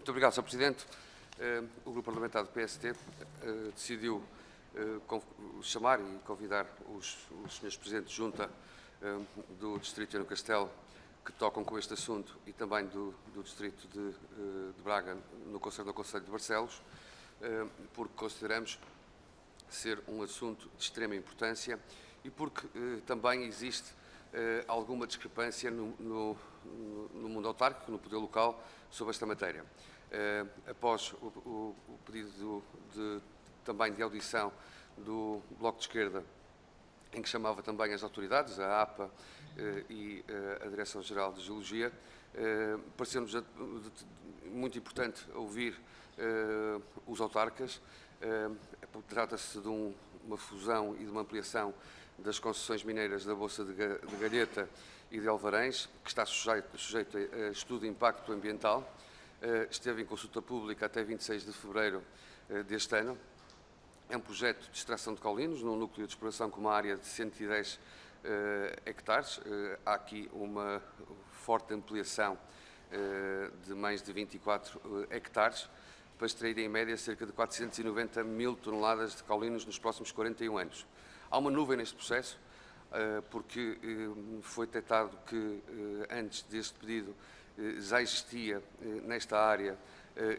Muito obrigado, Sr. Presidente. O Grupo Parlamentar do PST decidiu chamar e convidar os senhores Presidentes de Junta do Distrito de Viana do Castelo que tocam com este assunto e também do Distrito de Braga no Conselho de Barcelos, porque consideramos ser um assunto de extrema importância e porque também existe alguma discrepância no mundo autárquico, no poder local, sobre esta matéria. Após o pedido também de audição do Bloco de Esquerda, em que chamava também as autoridades, a APA e a Direção-Geral de Geologia, pareceu-nos muito importante ouvir os autarcas. Trata-se de uma fusão e de uma ampliação das concessões mineiras da Bolsa de Galheta e de Alvarães, que está sujeito a estudo de impacto ambiental. Esteve em consulta pública até 26 de fevereiro deste ano. É um projeto de extração de caulinos num núcleo de exploração com uma área de 110 hectares. Há aqui uma forte ampliação de mais de 24 hectares para extrair em média cerca de 490 mil toneladas de caulinos nos próximos 41 anos. Há uma nuvem neste processo, porque foi detectado que antes deste pedido já existia nesta área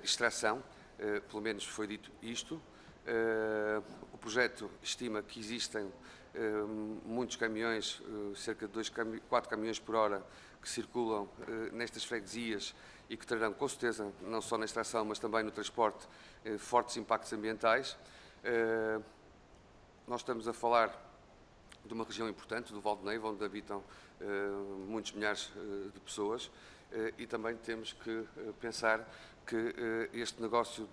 extração, pelo menos foi dito isto. O projeto estima que existem muitos caminhões, cerca de 4 caminhões por hora, que circulam nestas freguesias e que terão, com certeza, não só na extração, mas também no transporte, fortes impactos ambientais. Nós estamos a falar de uma região importante, do Val do Neiva, onde habitam muitos milhares de pessoas, e também temos que pensar que este negócio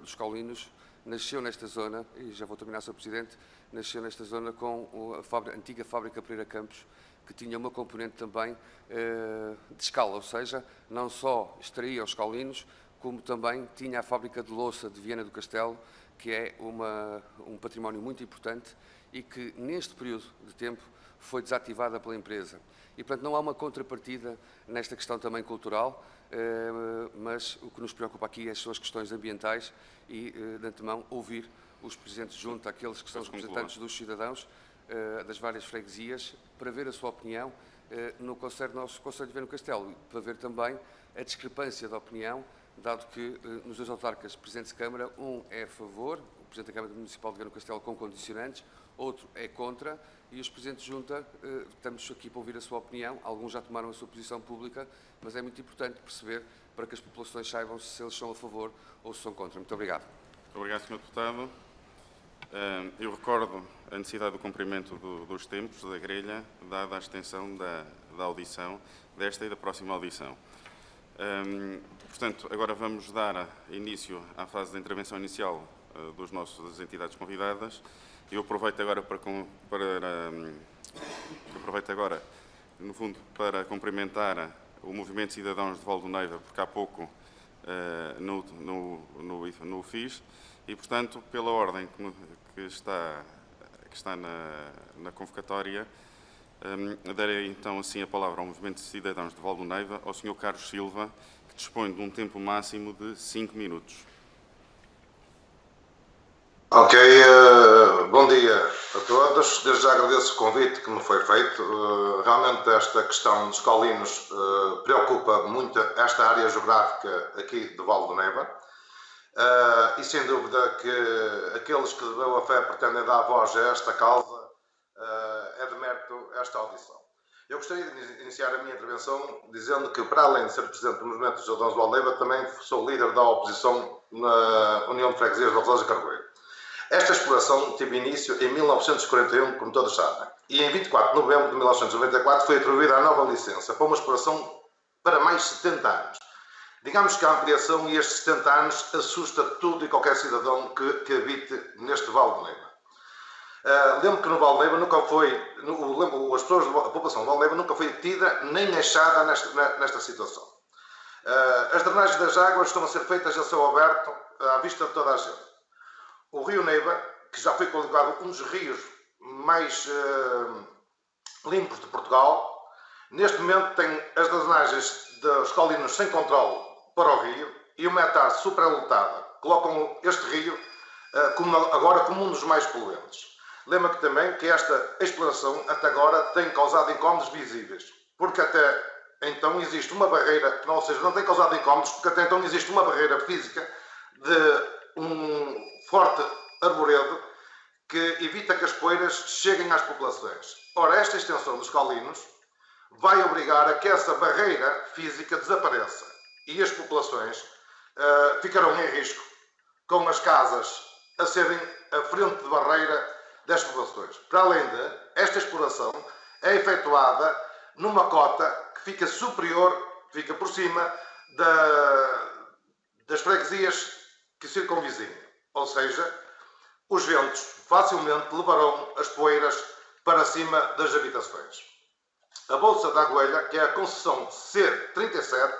dos caulinos nasceu nesta zona, e já vou terminar, Sr. Presidente, nasceu nesta zona com a antiga fábrica Pereira Campos, que tinha uma componente também de escala, ou seja, não só extraía os caulinos, como também tinha a fábrica de louça de Viana do Castelo, que é um património muito importante e que, neste período de tempo, foi desativada pela empresa. E, portanto, não há uma contrapartida nesta questão também cultural, mas o que nos preocupa aqui são as questões ambientais e, de antemão, ouvir os Presidentes de Junta, aqueles que são os representantes dos cidadãos das várias freguesias, para ver a sua opinião no nosso Conselho de Viana do Castelo, para ver também a discrepância de opinião, dado que nos dois autarcas Presidentes de Câmara, um é a favor, o Presidente da Câmara Municipal de Viana do Castelo com condicionantes, outro é contra, e os Presidentes de Junta, estamos aqui para ouvir a sua opinião, alguns já tomaram a sua posição pública, mas é muito importante perceber para que as populações saibam se eles são a favor ou se são contra. Muito obrigado. Muito obrigado, Sr. Deputado. Eu recordo a necessidade do cumprimento dos tempos da grelha, dada a extensão da audição, desta e da próxima audição. Portanto, agora vamos dar início à fase de intervenção inicial das entidades convidadas. Eu aproveito agora, no fundo, para cumprimentar o Movimento de Cidadãos de Val do Neiva, porque há pouco no fiz, e, portanto, pela ordem que está na convocatória, darei então assim a palavra ao Movimento de Cidadãos de Val do Neiva, ao Sr. Carlos Silva, que dispõe de um tempo máximo de 5 minutos. Ok, bom dia a todos. Desde já agradeço o convite que me foi feito. Realmente esta questão dos caulinos preocupa muito esta área geográfica aqui de Val do Neiva. E sem dúvida que aqueles que de boa fé pretendem dar voz a esta causa é de mérito esta audição. Eu gostaria de iniciar a minha intervenção dizendo que, para além de ser Presidente do Movimento dos Cidadãos de Val do Neiva, também sou líder da oposição na União de Freguesias de Valdosa e Carvoeiro. Esta exploração teve início em 1941, como todos sabem, e em 24 de novembro de 1994 foi atribuída a nova licença para uma exploração para mais 70 anos. Digamos que a ampliação e estes 70 anos assusta tudo e qualquer cidadão que habite neste Val do Neiva. Lembro que no Val do Neiva nunca foi, a população do Val do Neiva nunca foi tida nem achada nesta situação. As drenagens das águas estão a ser feitas a céu aberto, à vista de toda a gente. O Rio Neiva, que já foi qualificado um dos rios mais limpos de Portugal, neste momento tem as drenagens dos caulinos sem controle para o rio, e uma tarde superlotada colocam este rio agora como um dos mais poluentes. Lembra-me também que esta exploração até agora tem causado incómodos visíveis, porque até então existe uma barreira, ou seja, não tem causado incómodos, porque até então existe uma barreira física de um forte arvoredo que evita que as poeiras cheguem às populações. Ora, esta extensão dos caulinos vai obrigar a que essa barreira física desapareça e as populações ficarão em risco com as casas a serem a frente de barreira destas populações. Para além de, esta exploração é efetuada numa cota que fica superior, fica por cima das freguesias que circunvizinham. Ou seja, os ventos facilmente levarão as poeiras para cima das habitações. A Bolsa da Agulha, que é a concessão C37,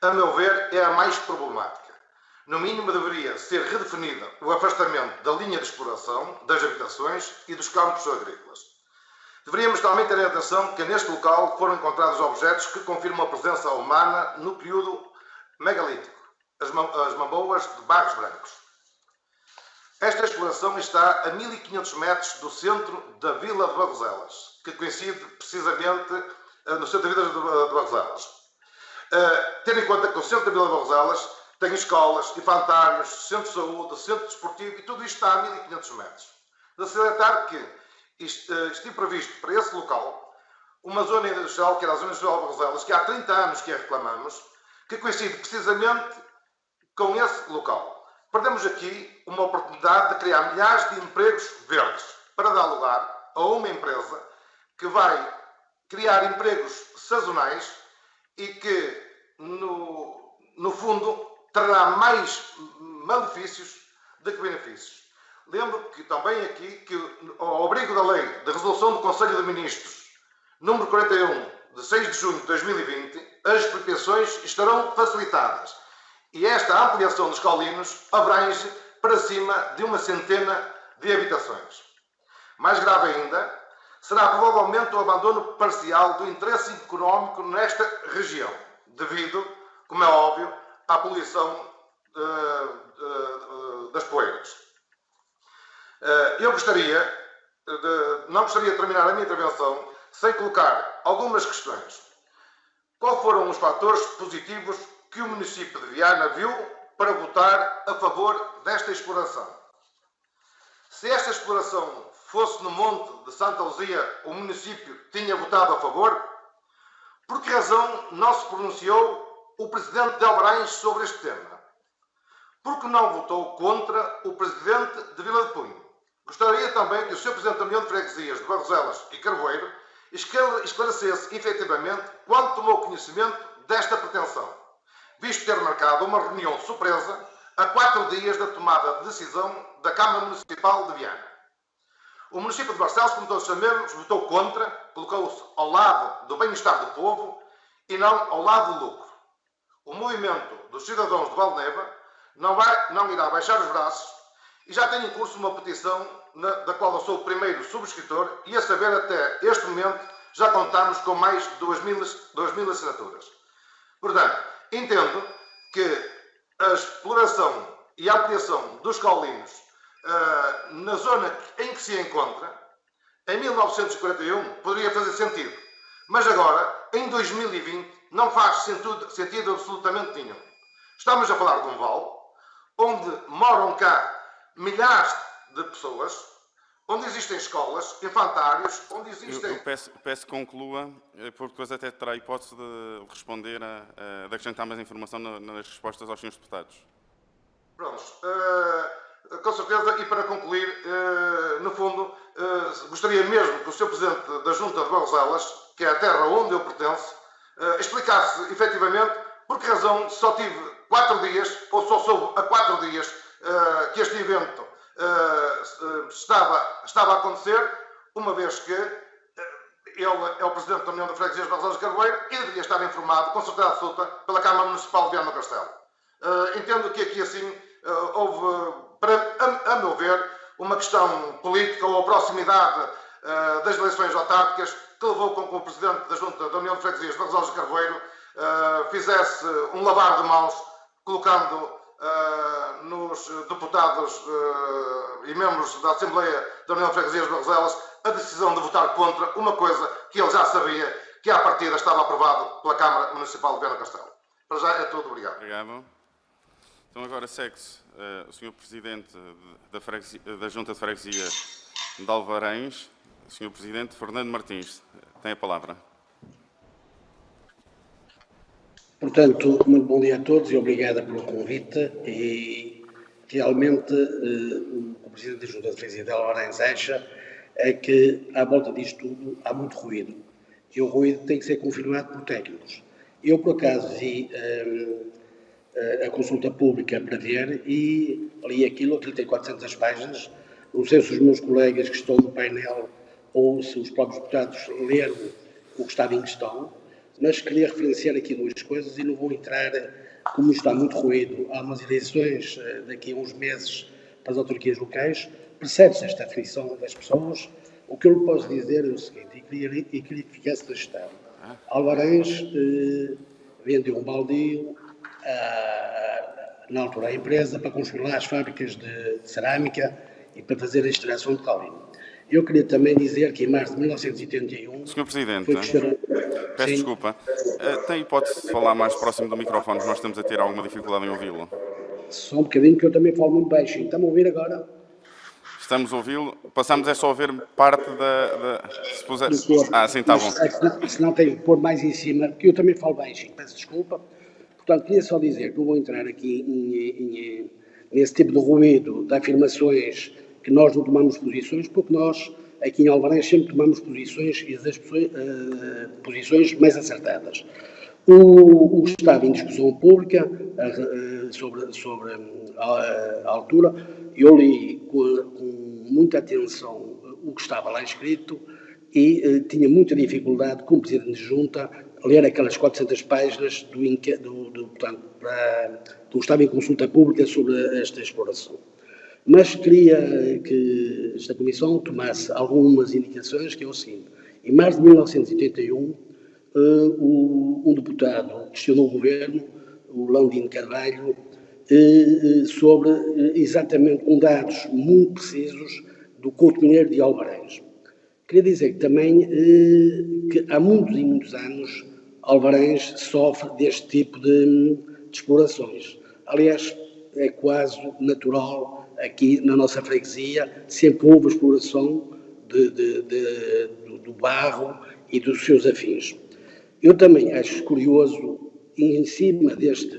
a meu ver, é a mais problemática. No mínimo, deveria ser redefinido o afastamento da linha de exploração das habitações e dos campos agrícolas. Deveríamos também ter atenção que neste local foram encontrados objetos que confirmam a presença humana no período megalítico, as mamboas de Barros Brancos. Esta exploração está a 1500 metros do centro da Vila de Barroselas, que coincide precisamente no centro da Vila de Barroselas. Tendo em conta que o centro da Vila de Barroselas tem escolas, infantários, centro de saúde, centro desportivo, e tudo isto está a 1500 metros. De salientar que está previsto para esse local uma zona industrial, que era a zona industrial de Barroselas, que há 30 anos que a reclamamos, que coincide precisamente com esse local. Perdemos aqui uma oportunidade de criar milhares de empregos verdes para dar lugar a uma empresa que vai criar empregos sazonais e que, no fundo, trará mais malefícios do que benefícios. Lembro que também aqui que, ao abrigo da lei de resolução do Conselho de Ministros, número 41, de 6 de junho de 2020, as expropriações estarão facilitadas. E esta ampliação dos caulinos abrange para cima de 100 de habitações. Mais grave ainda, será provavelmente o abandono parcial do interesse económico nesta região, devido, como é óbvio, à poluição das poeiras. Eu não gostaria de terminar a minha intervenção sem colocar algumas questões. Quais foram os fatores positivos que o município de Viana viu para votar a favor desta exploração? Se esta exploração fosse no Monte de Santa Luzia, o município tinha votado a favor? Por que razão não se pronunciou o presidente de Albarães sobre este tema? Por que não votou contra o presidente de Vila de Cunho? Gostaria também que o Sr. Presidente da União de Freguesias de Barroselas e Carvoeiro esclarecesse efetivamente quando tomou conhecimento desta pretensão, visto ter marcado uma reunião surpresa a 4 dias da tomada de decisão da Câmara Municipal de Viana. O município de Barcelos, como todos sabemos, votou contra, colocou-se ao lado do bem-estar do povo e não ao lado do lucro. O movimento dos cidadãos de Valneva não irá baixar os braços e já tem em curso uma petição da qual eu sou o primeiro subscritor e, a saber, até este momento já contamos com mais de 2.000 assinaturas. Portanto, entendo que a exploração e a ampliação dos caulinos na zona em que se encontra, em 1941, poderia fazer sentido. Mas agora, em 2020, não faz sentido absolutamente nenhum. Estamos a falar de um vale onde moram cá milhares de pessoas, onde existem escolas, infantários, onde existem... Eu peço que conclua, porque depois até terá a hipótese de responder, de acrescentar mais informação nas respostas aos senhores deputados. Prontos. Com certeza, e para concluir, no fundo, gostaria mesmo que o Sr. Presidente da Junta de Barroselas, que é a terra onde eu pertenço, explicasse efetivamente por que razão só tive 4 dias, ou só soube há 4 dias, que este evento estava a acontecer, uma vez que ele é o Presidente da União de Freguesias de Barroselas de Carvoeiro e deveria estar informado, com certeza absoluta, pela Câmara Municipal de Viana do Castelo. Entendo que aqui, assim, houve, a meu ver, uma questão política ou a proximidade das eleições autárquicas que levou com que o Presidente da Junta da União de Freguesias de Barroselas de Carvoeiro fizesse um lavar de mãos colocando nos deputados e membros da Assembleia da União de Freguesias de Barroselas a decisão de votar contra uma coisa que ele já sabia que à partida estava aprovado pela Câmara Municipal de Viana do Castelo. Para já é tudo, obrigado. Obrigado. Então agora segue-se o Sr. Presidente da Junta de Freguesia de Alvarães, o Sr. Presidente Fernando Martins. Tem a palavra. Portanto, muito bom dia a todos e obrigada pelo convite. E realmente o Presidente da Junta de Freguesia de Alvarães acha que à volta disto tudo há muito ruído. E o ruído tem que ser confirmado por técnicos. Eu, por acaso, vi a consulta pública para ver e li aquilo tem 400 páginas. Não sei se os meus colegas que estão no painel ou se os próprios deputados leram o que estava em questão, mas queria referenciar aqui duas coisas e não vou entrar, como está muito ruído, há umas eleições daqui a uns meses para as autarquias locais, percebe-se esta aflição das pessoas. O que eu lhe posso dizer é o seguinte, e queria que ficasse registado. Alvarães vendeu um baldio na altura à empresa para construir lá as fábricas de cerâmica e para fazer a extração de caolino. Eu queria também dizer que em março de 1981... Sr. Presidente, peço desculpa. Tem hipótese de falar mais próximo do microfone? Nós estamos a ter alguma dificuldade em ouvi-lo. Só um bocadinho, que eu também falo muito baixo. Estão a ouvir agora? Estamos a ouvi-lo. Passamos só a ouvir parte da... Se puser... sim, está bom. Se não tenho que pôr mais em cima, porque eu também falo baixo. Peço desculpa. Portanto, queria só dizer que não vou entrar aqui nesse tipo de ruído, de afirmações que nós não tomamos posições, porque nós, aqui em Alvarães, sempre tomamos posições e as posições mais acertadas. O que estava em discussão pública sobre a altura, eu li com muita atenção o que estava lá escrito e tinha muita dificuldade, como Presidente de Junta, a ler aquelas 400 páginas portanto, do que estava em consulta pública sobre esta exploração. Mas queria que esta Comissão tomasse algumas indicações, que é o seguinte. Em março de 1981, um deputado questionou o Governo, o Landino Carvalho, sobre exatamente com dados muito precisos do Couto Mineiro de Alvarães. Queria dizer que também que há muitos e muitos anos Alvarães sofre deste tipo de explorações. Aliás, é quase natural aqui na nossa freguesia, sempre houve exploração do barro e dos seus afins. Eu também acho curioso, em cima deste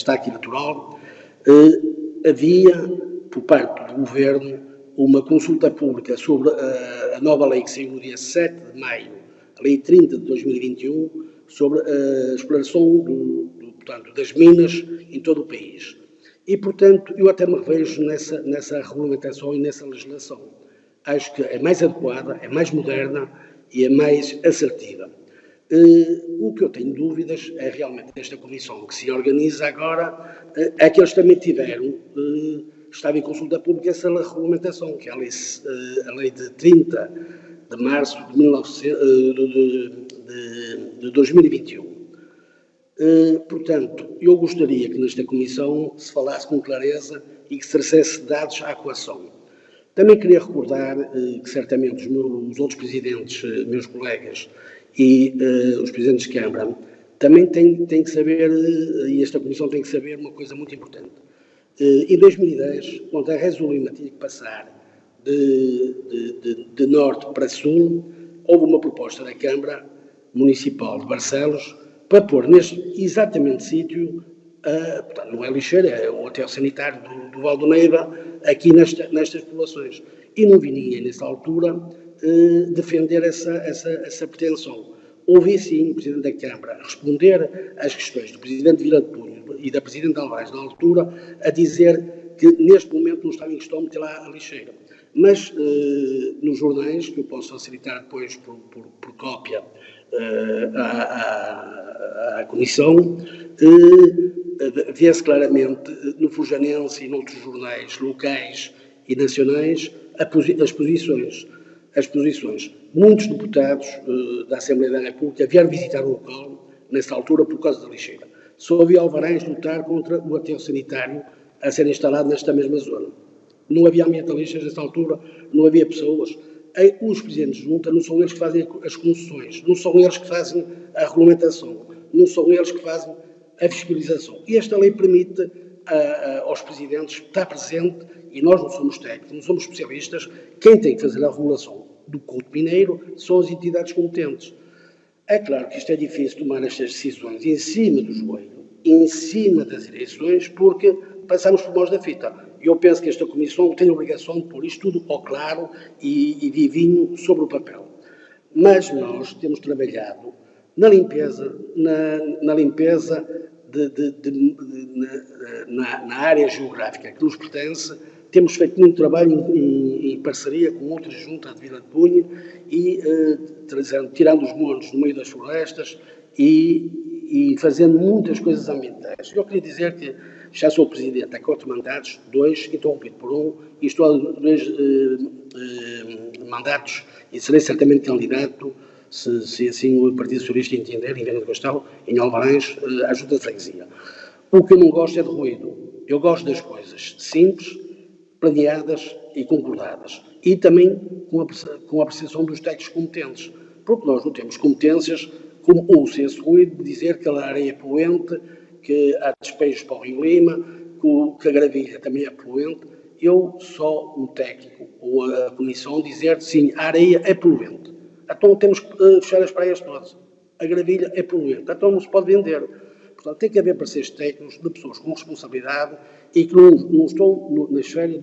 ato eleitoral, havia, por parte do Governo, uma consulta pública sobre a nova lei que saiu no dia 7 de maio, a Lei 30 de 2021, sobre a exploração portanto, das minas em todo o país. E, portanto, eu até me revejo nessa regulamentação e nessa legislação. Acho que é mais adequada, é mais moderna e é mais assertiva. O que eu tenho dúvidas é realmente esta comissão que se organiza agora, é que eles também estava em consulta pública essa regulamentação, que é a lei de 30 de março de 2021. Portanto, eu gostaria que nesta comissão se falasse com clareza e que se trouxesse dados à coação. Também queria recordar que certamente os outros presidentes, meus colegas e os presidentes de Câmara, também têm que saber, e esta comissão tem que saber uma coisa muito importante. Em 2010, quando a Resolima tinha que passar de norte para sul, houve uma proposta da Câmara Municipal de Barcelos para pôr neste exatamente sítio, portanto, não é lixeira, é o hotel sanitário do Val do Neiva, aqui nestas populações. E não vi ninguém, nessa altura, defender essa pretensão. Ouvi, sim, o Presidente da Câmara responder às questões do Presidente Vila de Cunha e da Presidente Alvarez, na altura, a dizer que neste momento não estava em questão meter lá a lixeira. Mas nos jornais, que eu posso facilitar depois por cópia à Comissão, vê-se claramente no Fujanense e noutros jornais locais e nacionais as posições. Muitos deputados da Assembleia da República vieram visitar o local nessa altura por causa da lixeira. Só havia Alvarães lutar contra o aterro sanitário a ser instalado nesta mesma zona. Não havia ambientalistas nessa altura, não havia pessoas. Os presidentes de junta não são eles que fazem as concessões, não são eles que fazem a regulamentação, não são eles que fazem a fiscalização. E esta lei permite aos presidentes estar presente, e nós não somos técnicos, não somos especialistas, quem tem que fazer a regulação do Couto Mineiro são as entidades competentes. É claro que isto é difícil tomar estas decisões em cima do joelho, em cima das eleições, porque passamos por mãos da fita. Eu penso que esta Comissão tem a obrigação de pôr isto tudo ao claro e vivinho sobre o papel. Mas nós temos trabalhado na limpeza, na limpeza na área geográfica que nos pertence. Temos feito muito trabalho em parceria com outra junta de Vila de Cunha e tirando os montes no meio das florestas e fazendo muitas coisas ambientais. Eu queria dizer que já sou presidente há 4 mandatos, 2, interrompido por 1, e estou a 2 mandatos e serei certamente candidato, se assim o Partido Socialista entender, em Viana do Castelo, em Alvarães, à Junta de Freguesia. O que eu não gosto é de ruído. Eu gosto das coisas simples, planeadas e concordadas. E também com a apreciação dos técnicos competentes. Porque nós não temos competências como o senso ruído de dizer que a areia é poluente, que há despejos para o Rio Lima, que a gravilha também é poluente. Eu, só um técnico ou a comissão, dizer sim, a areia é poluente. Então temos que fechar as praias todas. A gravilha é poluente. Então não se pode vender. Portanto, tem que haver parceiros técnicos de pessoas com responsabilidade e que não estão na esfera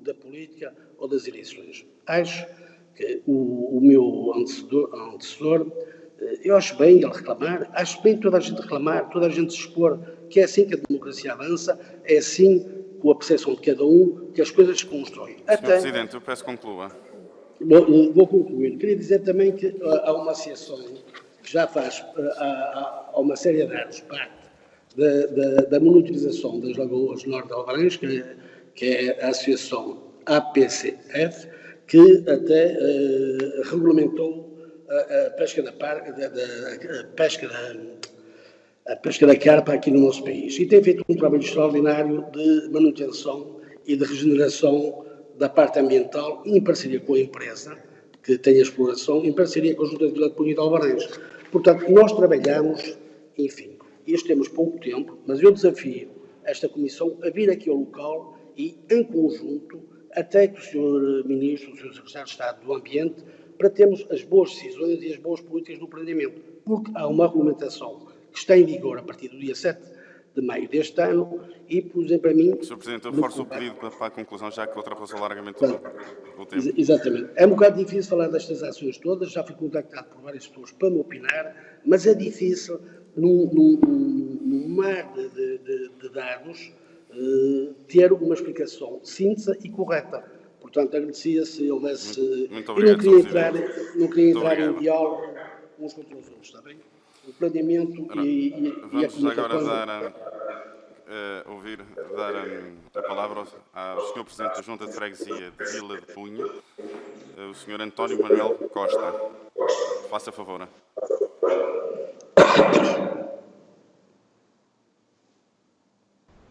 da política ou das eleições. Acho que o meu antecessor, eu acho bem ele reclamar, acho bem toda a gente reclamar, toda a gente se expor, que é assim que a democracia avança, é assim, com a percepção de cada um, que as coisas se constroem. Sr. Presidente, eu peço que conclua. Vou concluir. Queria dizer também que há uma associação que já faz há uma série de anos parte da monitorização das lagoas norte de Alvarães, que é a associação APCF, que até regulamentou a pesca da carpa aqui no nosso país. E tem feito um trabalho extraordinário de manutenção e de regeneração da parte ambiental, em parceria com a empresa que tem a exploração, em parceria com a Junta de Vila de Cunha de Alvarães. Portanto, nós trabalhamos, enfim, isto temos pouco tempo, mas eu desafio esta Comissão a vir aqui ao local e, em conjunto, até que o Sr. Ministro, o Sr. Secretário de Estado do Ambiente, para termos as boas decisões e as boas políticas do planeamento, porque há uma regulamentação que está em vigor a partir do dia 7 de maio deste ano e, por exemplo, a mim... Sr. Presidente, eu reforço o pedido para a conclusão, já que ultrapassou largamente o tempo. Exatamente. É um bocado difícil falar destas ações todas, já fui contactado por várias pessoas para me opinar, mas é difícil, num mar de dados, ter uma explicação síntese e correta. Portanto, agradecia se houvesse... Muito obrigado, não queria entrar em diálogo uns contra os outros, está bem? O planeamento e a comunicação... Vamos agora dar a palavra ao Sr. Presidente da Junta de Freguesia de Vila de Cunha, o Sr. António Manuel Costa. Faça favor.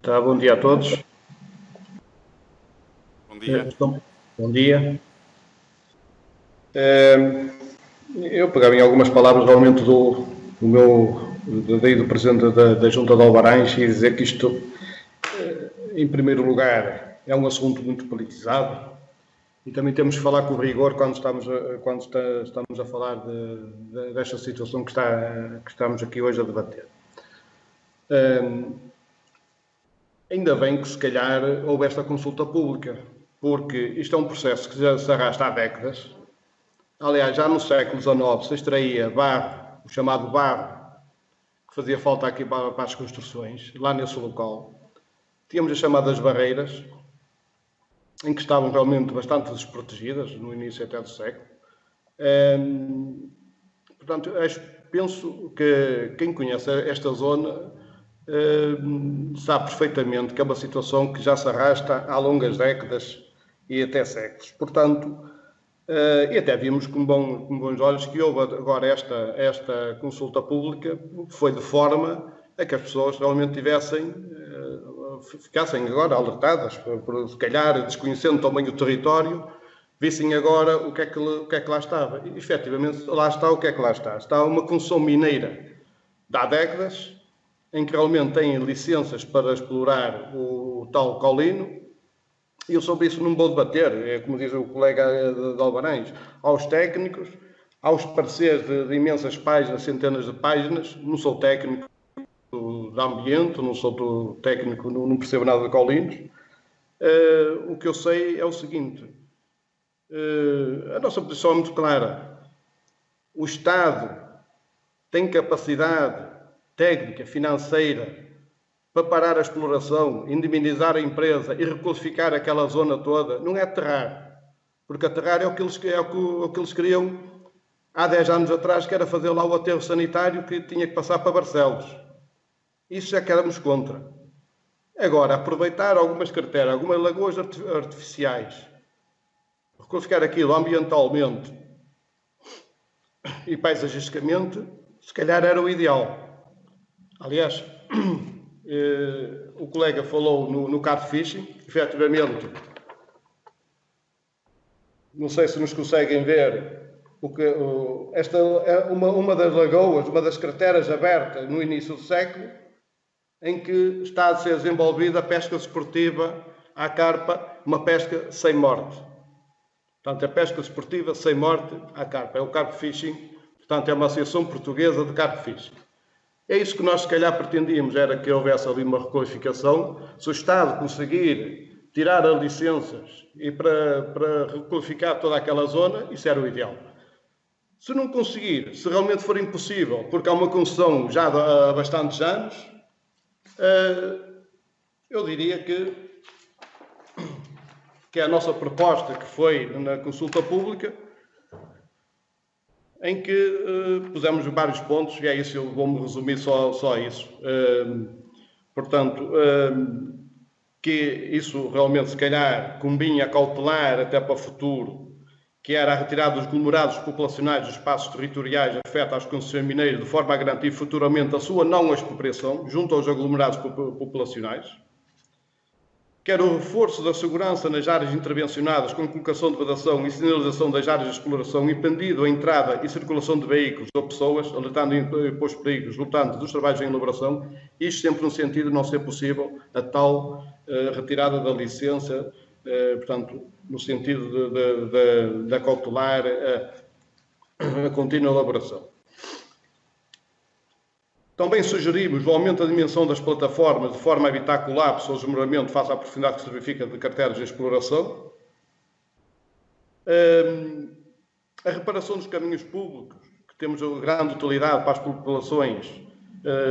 Tá, bom dia a todos. Bom dia. Bom dia. Eu pegava em algumas palavras realmente do Presidente da Junta de Alvarães e dizer que isto, em primeiro lugar, é um assunto muito politizado e também temos que falar com rigor quando estamos a falar desta situação que estamos aqui hoje a debater. Ainda bem que, se calhar, houve esta consulta pública, porque isto é um processo que já se arrasta há décadas. Aliás, já no século XIX se extraía barro, o chamado barro, que fazia falta aqui para as construções, lá nesse local. Tínhamos as chamadas barreiras, em que estavam realmente bastante desprotegidas, no início até do século. Portanto, penso que quem conhece esta zona sabe perfeitamente que é uma situação que já se arrasta há longas décadas e até séculos. Portanto, e até vimos com bons olhos que houve agora esta consulta pública, que foi de forma é que as pessoas realmente ficassem agora alertadas, por se calhar desconhecendo também o território, vissem agora o que é que lá estava. E, efetivamente, lá está o que é que lá está. Está uma concessão mineira de há décadas, em que realmente têm licenças para explorar o tal caolino, e eu sobre isso não vou debater, é como diz o colega de Alvarães, aos técnicos, aos pareceres de imensas páginas, centenas de páginas, não sou técnico de ambiente, não sou técnico, não percebo nada de caolinos. O que eu sei é o seguinte, a nossa posição é muito clara. O Estado tem capacidade técnica, financeira, para parar a exploração, indemnizar a empresa e requalificar aquela zona toda. Não é aterrar, porque aterrar é o que eles queriam há 10 anos atrás, que era fazer lá o aterro sanitário que tinha que passar para Barcelos. Isso já que éramos contra. Agora, aproveitar algumas crateras, algumas lagoas artificiais, requalificar aquilo ambientalmente e paisagisticamente, se calhar era o ideal. Aliás, o colega falou no carp fishing, efetivamente, não sei se nos conseguem ver, esta é uma das lagoas, uma das crateras abertas no início do século, em que está a ser desenvolvida a pesca desportiva à carpa, uma pesca sem morte. Portanto, a pesca desportiva sem morte à carpa. É o carp fishing, portanto, é uma associação portuguesa de carp fishing. É isso que nós, se calhar, pretendíamos, era que houvesse ali uma requalificação. Se o Estado conseguir tirar as licenças e para requalificar toda aquela zona, isso era o ideal. Se não conseguir, se realmente for impossível, porque há uma concessão já há bastantes anos, eu diria que é a nossa proposta que foi na consulta pública, em que pusemos vários pontos, e é isso, eu vou-me resumir só a isso. Portanto, que isso realmente, se calhar, convinha cautelar até para o futuro, que era a retirada dos aglomerados populacionais dos espaços territoriais afeta às concessões mineiras, de forma a garantir futuramente a sua não expropriação junto aos aglomerados populacionais. Quer o reforço da segurança nas áreas intervencionadas com colocação de vedação e sinalização das áreas de exploração, impedindo a entrada e circulação de veículos ou pessoas, alertando os perigos resultantes dos trabalhos em elaboração, isto sempre no sentido de não ser possível a tal retirada da licença, portanto, no sentido de acautelar a contínua elaboração. Também sugerimos o aumento da dimensão das plataformas de forma a evitar colapso ou desmoronamento face à profundidade que se verifica de carteiras de exploração. A reparação dos caminhos públicos, que temos grande utilidade para as populações,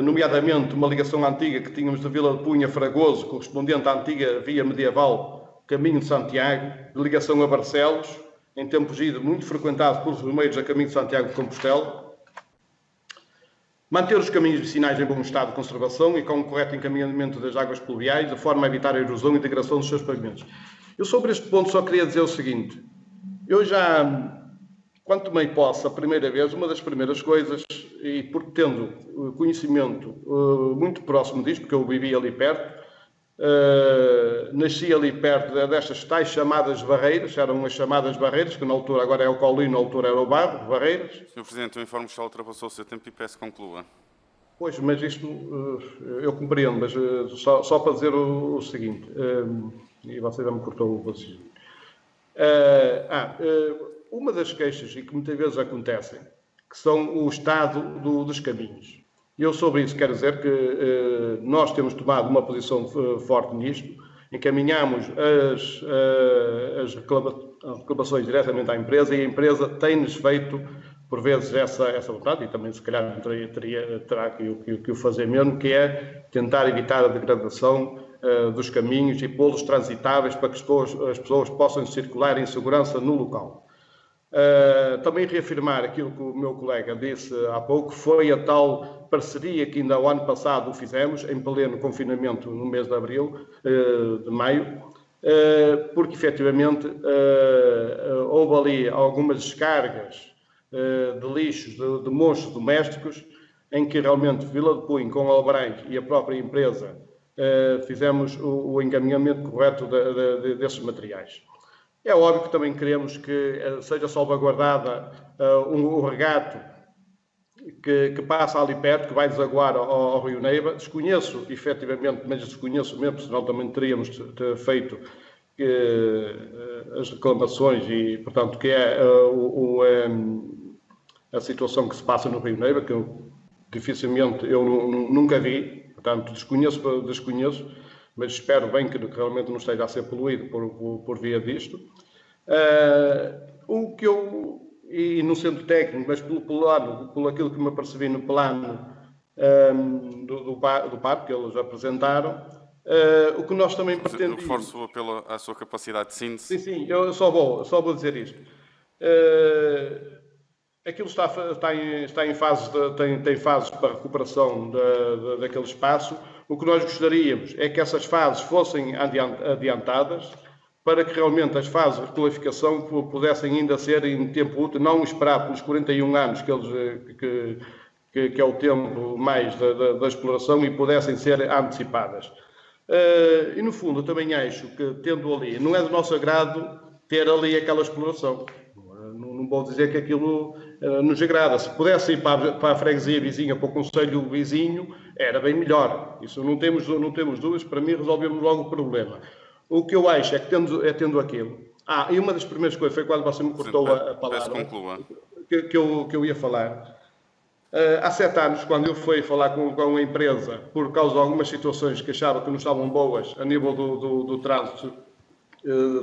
nomeadamente uma ligação antiga que tínhamos da Vila de Punha Fragoso, correspondente à antiga via medieval Caminho de Santiago, de ligação a Barcelos, em tempos ido muito frequentado pelos romeiros a Caminho de Santiago de Compostela. Manter os caminhos vicinais em bom estado de conservação e com um correto encaminhamento das águas pluviais, de forma a evitar a erosão e degradação dos seus pavimentos. Eu sobre este ponto só queria dizer o seguinte. Eu já, quando tomei posse a primeira vez, uma das primeiras coisas, e porque tendo conhecimento muito próximo disto, porque eu vivi ali perto, nasci ali perto destas tais chamadas barreiras, eram as chamadas barreiras, que na altura agora é o caolino, na altura era o barro, barreiras. Sr. Presidente, eu informo que já ultrapassou o seu tempo e peço que conclua. Pois, mas isto eu compreendo, mas só para dizer o seguinte, e você já me cortou o raciocínio. Uma das queixas, e que muitas vezes acontecem, que são o estado dos caminhos. Eu sobre isso quero dizer que nós temos tomado uma posição forte nisto, encaminhamos as reclamações diretamente à empresa e a empresa tem-nos feito, por vezes, essa vontade, e também se calhar terá que o fazer mesmo, que é tentar evitar a degradação dos caminhos e pô-los transitáveis para que as pessoas possam circular em segurança no local. Também reafirmar aquilo que o meu colega disse há pouco, foi a tal parceria que ainda o ano passado o fizemos, em pleno confinamento no mês de abril, de maio, porque efetivamente houve ali algumas descargas de lixos de monstros domésticos, em que realmente Vila de Cunha, com Albarães e a própria empresa, fizemos o encaminhamento correto desses materiais. É óbvio que também queremos que seja salvaguardada o regato que passa ali perto, que vai desaguar ao Rio Neiva. Desconheço, efetivamente, mas desconheço mesmo, senão também teríamos feito as reclamações e, portanto, que é a situação que se passa no Rio Neiva, que dificilmente eu nunca vi, portanto, desconheço, mas espero bem que realmente não esteja a ser poluído por via disto. O que eu, e no centro técnico, mas pelo aquilo que me apercebi no plano do parque que eles apresentaram, o que nós também pretendíamos... Eu reforço o apelo à sua capacidade de síntese. Sim, eu só vou dizer isto. Aquilo está em fases, tem fases para recuperação daquele espaço. O que nós gostaríamos é que essas fases fossem adiantadas, para que realmente as fases de requalificação pudessem ainda ser em tempo útil, não esperar pelos 41 anos que é o tempo mais da exploração, e pudessem ser antecipadas. E no fundo, eu também acho que, tendo ali, não é do nosso agrado ter ali aquela exploração. Não vou dizer que aquilo nos agrada. Se pudesse ir para a freguesia vizinha, para o concelho vizinho, era bem melhor. Isso não temos dúvidas. Para mim, resolvemos logo o problema. O que eu acho é que tendo aquilo... e uma das primeiras coisas foi quando você me cortou a palavra, que eu ia falar. Há 7 anos, quando eu fui falar com a empresa, por causa de algumas situações que achava que não estavam boas a nível do trânsito,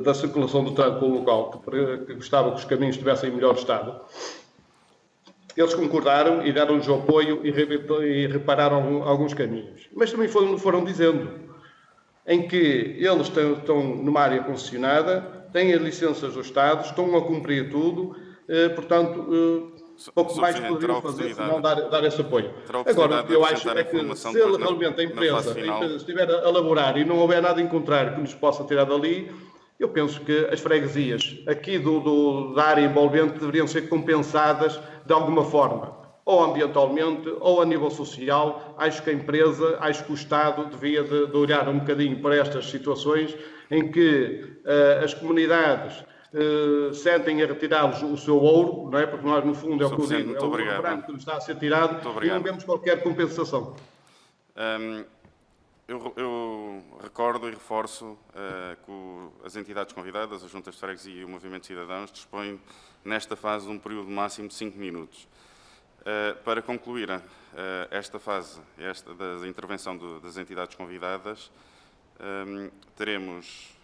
da circulação do trânsito pelo local, que gostava que os caminhos estivessem em melhor estado, eles concordaram e deram-nos o apoio e repararam alguns caminhos. Mas também foram dizendo em que eles estão numa área concessionada, têm as licenças do Estado, estão a cumprir tudo, portanto, pouco mais poderiam fazer se não dar esse apoio. Agora, eu acho é que se realmente a empresa estiver a elaborar e não houver nada em contrário que nos possa tirar dali, eu penso que as freguesias aqui da área envolvente deveriam ser compensadas de alguma forma, ou ambientalmente, ou a nível social. Acho que o Estado devia de olhar um bocadinho para estas situações em que as comunidades sentem a retirar-lhes o seu ouro, não é? Porque nós, no fundo, é o que eu digo, é o ouro branco que nos está a ser tirado e não vemos qualquer compensação. Eu recordo e reforço que as entidades convidadas, as juntas de freguesia e o Movimento de Cidadãos, dispõem nesta fase de um período máximo de 5 minutos. Para concluir esta fase, da intervenção das entidades convidadas, teremos,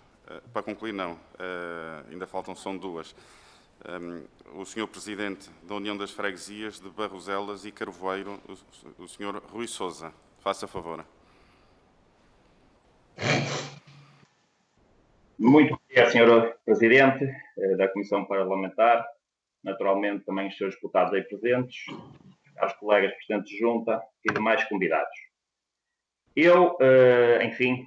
para concluir não, ainda são 2, o Sr. Presidente da União das Freguesias de Barroselas e Carvoeiro, o Sr. Rui Sousa. Faça favor. Muito bom dia, Sr. Presidente da Comissão Parlamentar, naturalmente também os seus deputados aí presentes, aos colegas presidentes de junta e demais convidados. Eu, enfim,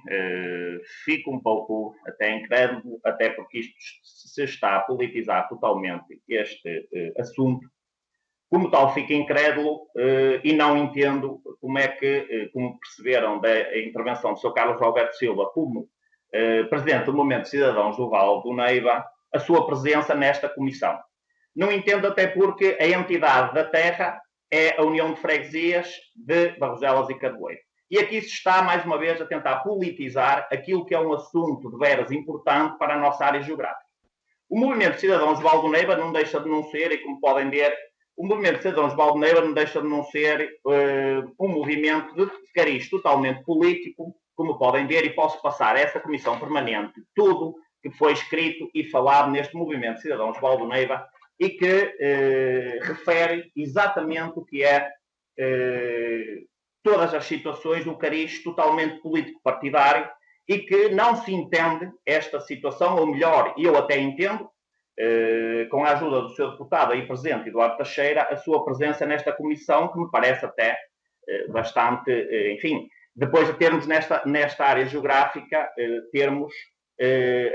fico um pouco até incrédulo, até porque isto se está a politizar totalmente este assunto. Como tal, fico incrédulo e não entendo como perceberam da intervenção do Sr. Carlos Alberto Silva como Presidente do Movimento de Cidadãos do Val do Neiva, a sua presença nesta comissão. Não entendo até porque a entidade da terra é a União de Freguesias de Barroselas e Carvoeiro. E aqui se está, mais uma vez, a tentar politizar aquilo que é um assunto de veras importante para a nossa área geográfica. O Movimento de Cidadãos do Val do Neiva não deixa de não ser, e como podem ver, o Movimento de Cidadãos do Val do Neiva não deixa de não ser um movimento de cariz totalmente político, como podem ver, e posso passar a essa comissão permanente tudo que foi escrito e falado neste Movimento de Cidadãos do Val do Neiva e que refere exatamente o que é todas as situações do cariz totalmente político-partidário e que não se entende esta situação, ou melhor, eu até entendo, com a ajuda do seu deputado aí presente, Eduardo Teixeira, a sua presença nesta comissão, que me parece até bastante, enfim, depois de termos nesta área geográfica, termos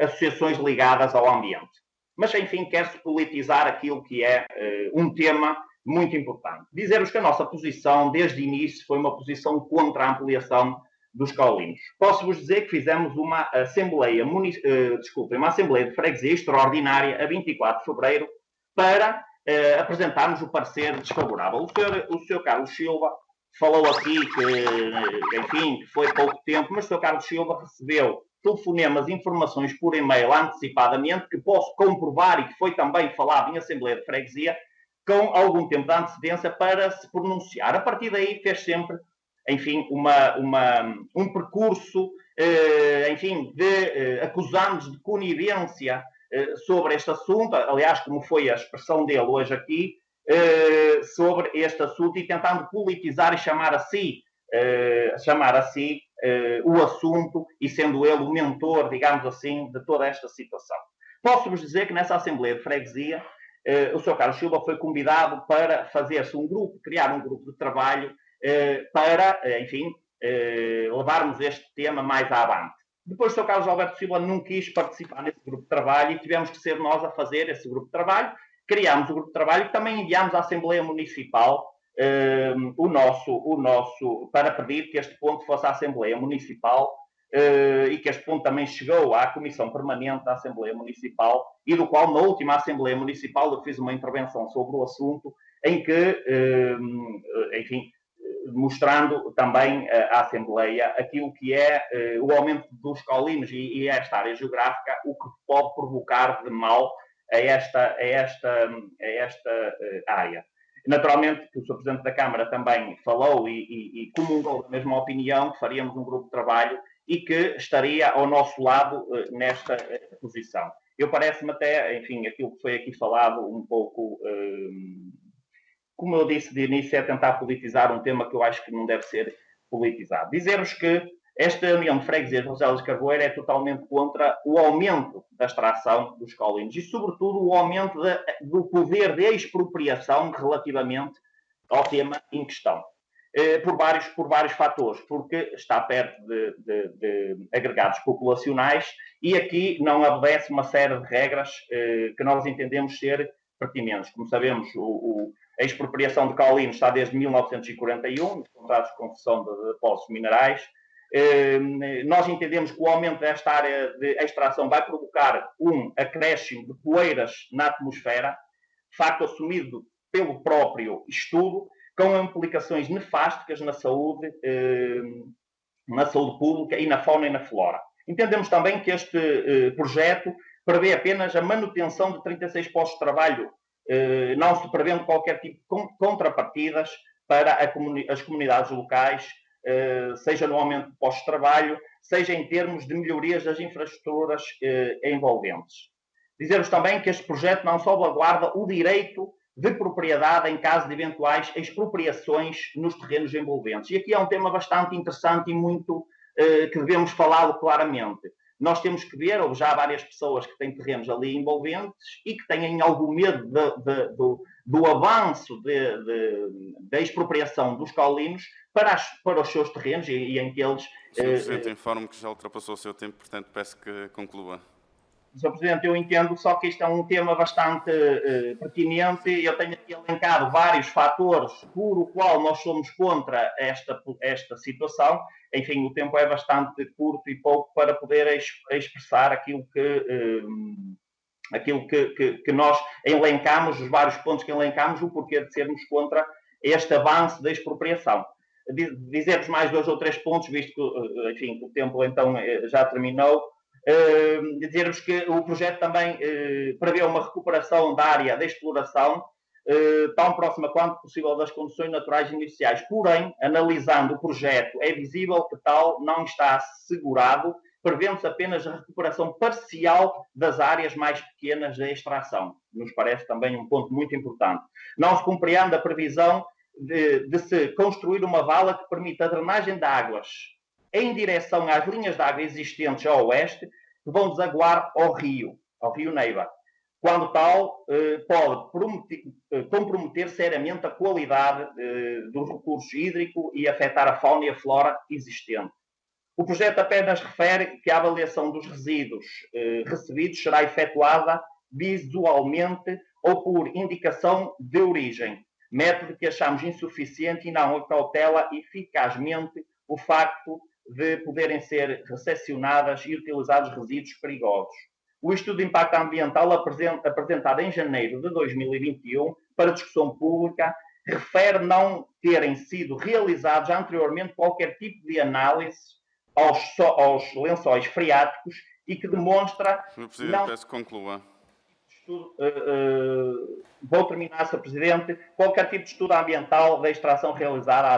associações ligadas ao ambiente. Mas, enfim, quer-se politizar aquilo que é um tema muito importante. Dizer-vos que a nossa posição, desde o início, foi uma posição contra a ampliação dos Colinos. Posso-vos dizer que fizemos uma Assembleia de Freguesia extraordinária a 24 de fevereiro para apresentarmos o parecer desfavorável. O Sr. Carlos Silva falou aqui que, enfim, que foi pouco tempo, mas o Sr. Carlos Silva recebeu telefonemas, informações por e-mail antecipadamente, que posso comprovar e que foi também falado em Assembleia de Freguesia, com algum tempo de antecedência para se pronunciar. A partir daí fez sempre, enfim, um percurso, enfim, acusando-nos de conivência sobre este assunto, aliás, como foi a expressão dele hoje aqui, sobre este assunto e tentando politizar e chamar a si o assunto e sendo ele o mentor, digamos assim, de toda esta situação. Posso-vos dizer que nessa Assembleia de Freguesia o Sr. Carlos Silva foi convidado para fazer-se criar um grupo de trabalho para, enfim, levarmos este tema mais avante. Depois o Sr. Carlos Alberto Silva não quis participar nesse grupo de trabalho e tivemos que ser nós a fazer esse grupo de trabalho. Criámos o grupo de trabalho e também enviámos à Assembleia Municipal para pedir que este ponto fosse à Assembleia Municipal e que este ponto também chegou à Comissão Permanente da Assembleia Municipal e do qual, na última Assembleia Municipal, eu fiz uma intervenção sobre o assunto em que, enfim, mostrando também à Assembleia aquilo que é o aumento dos Colinos e esta área geográfica, o que pode provocar de mal a esta área. Naturalmente, que o Sr. Presidente da Câmara também falou e comungou da mesma opinião, que faríamos um grupo de trabalho e que estaria ao nosso lado nesta posição. Eu parece-me até, enfim, aquilo que foi aqui falado um pouco, como eu disse de início, é tentar politizar um tema que eu acho que não deve ser politizado. Dizer-vos que esta União de Freguesias de Roselas de Carvoeiro é totalmente contra o aumento da extração dos Colinos e, sobretudo, o aumento do poder de expropriação relativamente ao tema em questão. Por vários fatores, porque está perto de agregados populacionais e aqui não obedece uma série de regras que nós entendemos ser pertinentes. Como sabemos, a expropriação de Colinos está desde 1941, nos contratos de concessão de depósitos minerais. Nós entendemos que o aumento desta área de extração vai provocar um acréscimo de poeiras na atmosfera, facto assumido pelo próprio estudo, com implicações nefásticas na saúde pública e na fauna e na flora. Entendemos também que este projeto prevê apenas a manutenção de 36 postos de trabalho, não se prevendo qualquer tipo de contrapartidas para as comunidades locais, seja no aumento de postos de trabalho, seja em termos de melhorias das infraestruturas envolventes. Dizer-vos também que este projeto não salvaguarda o direito de propriedade em caso de eventuais expropriações nos terrenos envolventes. E aqui é um tema bastante interessante e muito que devemos falá-lo claramente. Nós temos que ver, ou já há várias pessoas que têm terrenos ali envolventes e que têm algum medo do avanço da expropriação dos Colinos para os seus terrenos e em que eles... Sr. Presidente, informo que já ultrapassou o seu tempo, portanto peço que conclua. Sr. Presidente, eu entendo, só que isto é um tema bastante pertinente e eu tenho aqui elencado vários fatores por o qual nós somos contra esta situação. Enfim, o tempo é bastante curto e pouco para poder expressar aquilo que nós elencamos, os vários pontos que elencamos, o porquê de sermos contra este avanço da expropriação. Dizer-vos mais 2 ou 3 pontos, visto que, enfim, o tempo então já terminou. Dizer-vos que o projeto também prevê uma recuperação da área de exploração tão próxima quanto possível das condições naturais iniciais. Porém, analisando o projeto, é visível que tal não está assegurado, prevendo-se apenas a recuperação parcial das áreas mais pequenas da extração. Nos parece também um ponto muito importante. Não se compreende a previsão de se construir uma vala que permita a drenagem de águas em direção às linhas de água existentes ao oeste, que vão desaguar ao rio Neiva. Quando tal, pode comprometer seriamente a qualidade do recurso hídrico e afetar a fauna e a flora existente. O projeto apenas refere que a avaliação dos resíduos recebidos será efetuada visualmente ou por indicação de origem. método que achamos insuficiente e não acautela eficazmente o facto de poderem ser recepcionadas e utilizados resíduos perigosos. O estudo de impacto ambiental apresentado em janeiro de 2021 para discussão pública refere não terem sido realizados anteriormente qualquer tipo de análise aos lençóis freáticos e que demonstra... Sr. Presidente, peço que conclua. Vou terminar, Sr. Presidente. Qualquer tipo de estudo ambiental da extração realizada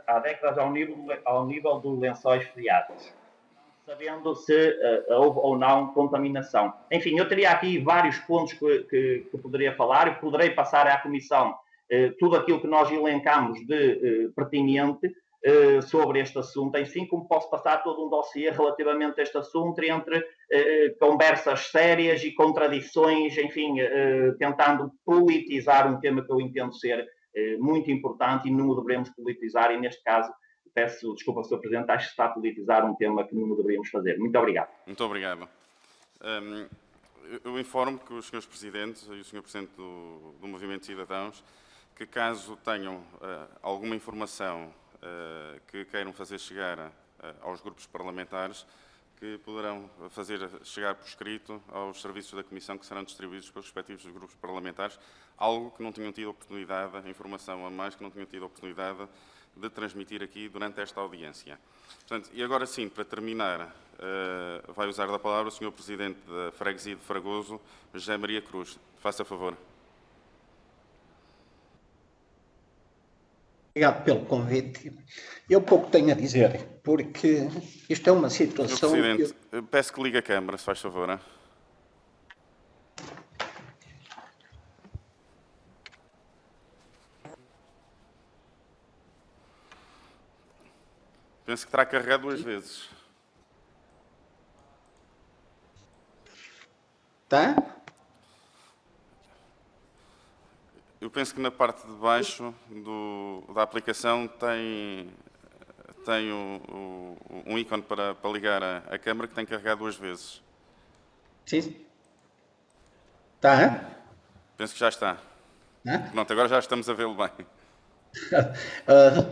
há décadas ao nível dos lençóis freáticos, sabendo se houve ou não contaminação. Enfim, eu teria aqui vários pontos que poderia falar e poderei passar à Comissão tudo aquilo que nós elencamos de pertinente sobre este assunto, assim como posso passar todo um dossiê relativamente a este assunto, entre conversas sérias e contradições, enfim, tentando politizar um tema que eu entendo ser muito importante e não o devemos politizar, e neste caso, peço desculpa, Sr. Presidente, acho que está a politizar um tema que não o deveríamos fazer. Muito obrigado. Muito obrigado. Eu informo que os Srs. Presidentes e o Sr. Presidente do Movimento de Cidadãos, que caso tenham alguma informação que queiram fazer chegar aos grupos parlamentares, que poderão fazer chegar por escrito aos serviços da Comissão, que serão distribuídos pelos respectivos grupos parlamentares, algo que não tinham tido oportunidade, informação a mais que não tinham tido oportunidade de transmitir aqui durante esta audiência. Portanto, e agora sim, para terminar, vai usar da palavra o Sr. Presidente da Freguesia de Fragoso, José Maria Cruz. Faça favor. Obrigado pelo convite. Eu pouco tenho a dizer, porque isto é uma situação... Sr. Presidente, peço que ligue a câmara, se faz favor. Hein? Penso que terá carregado 2 vezes. Tá? Eu penso que na parte de baixo da aplicação tem um ícone para ligar a câmara que tem que carregar 2 vezes. Sim. Tá? Penso que já está. Pronto, agora já estamos a vê-lo bem.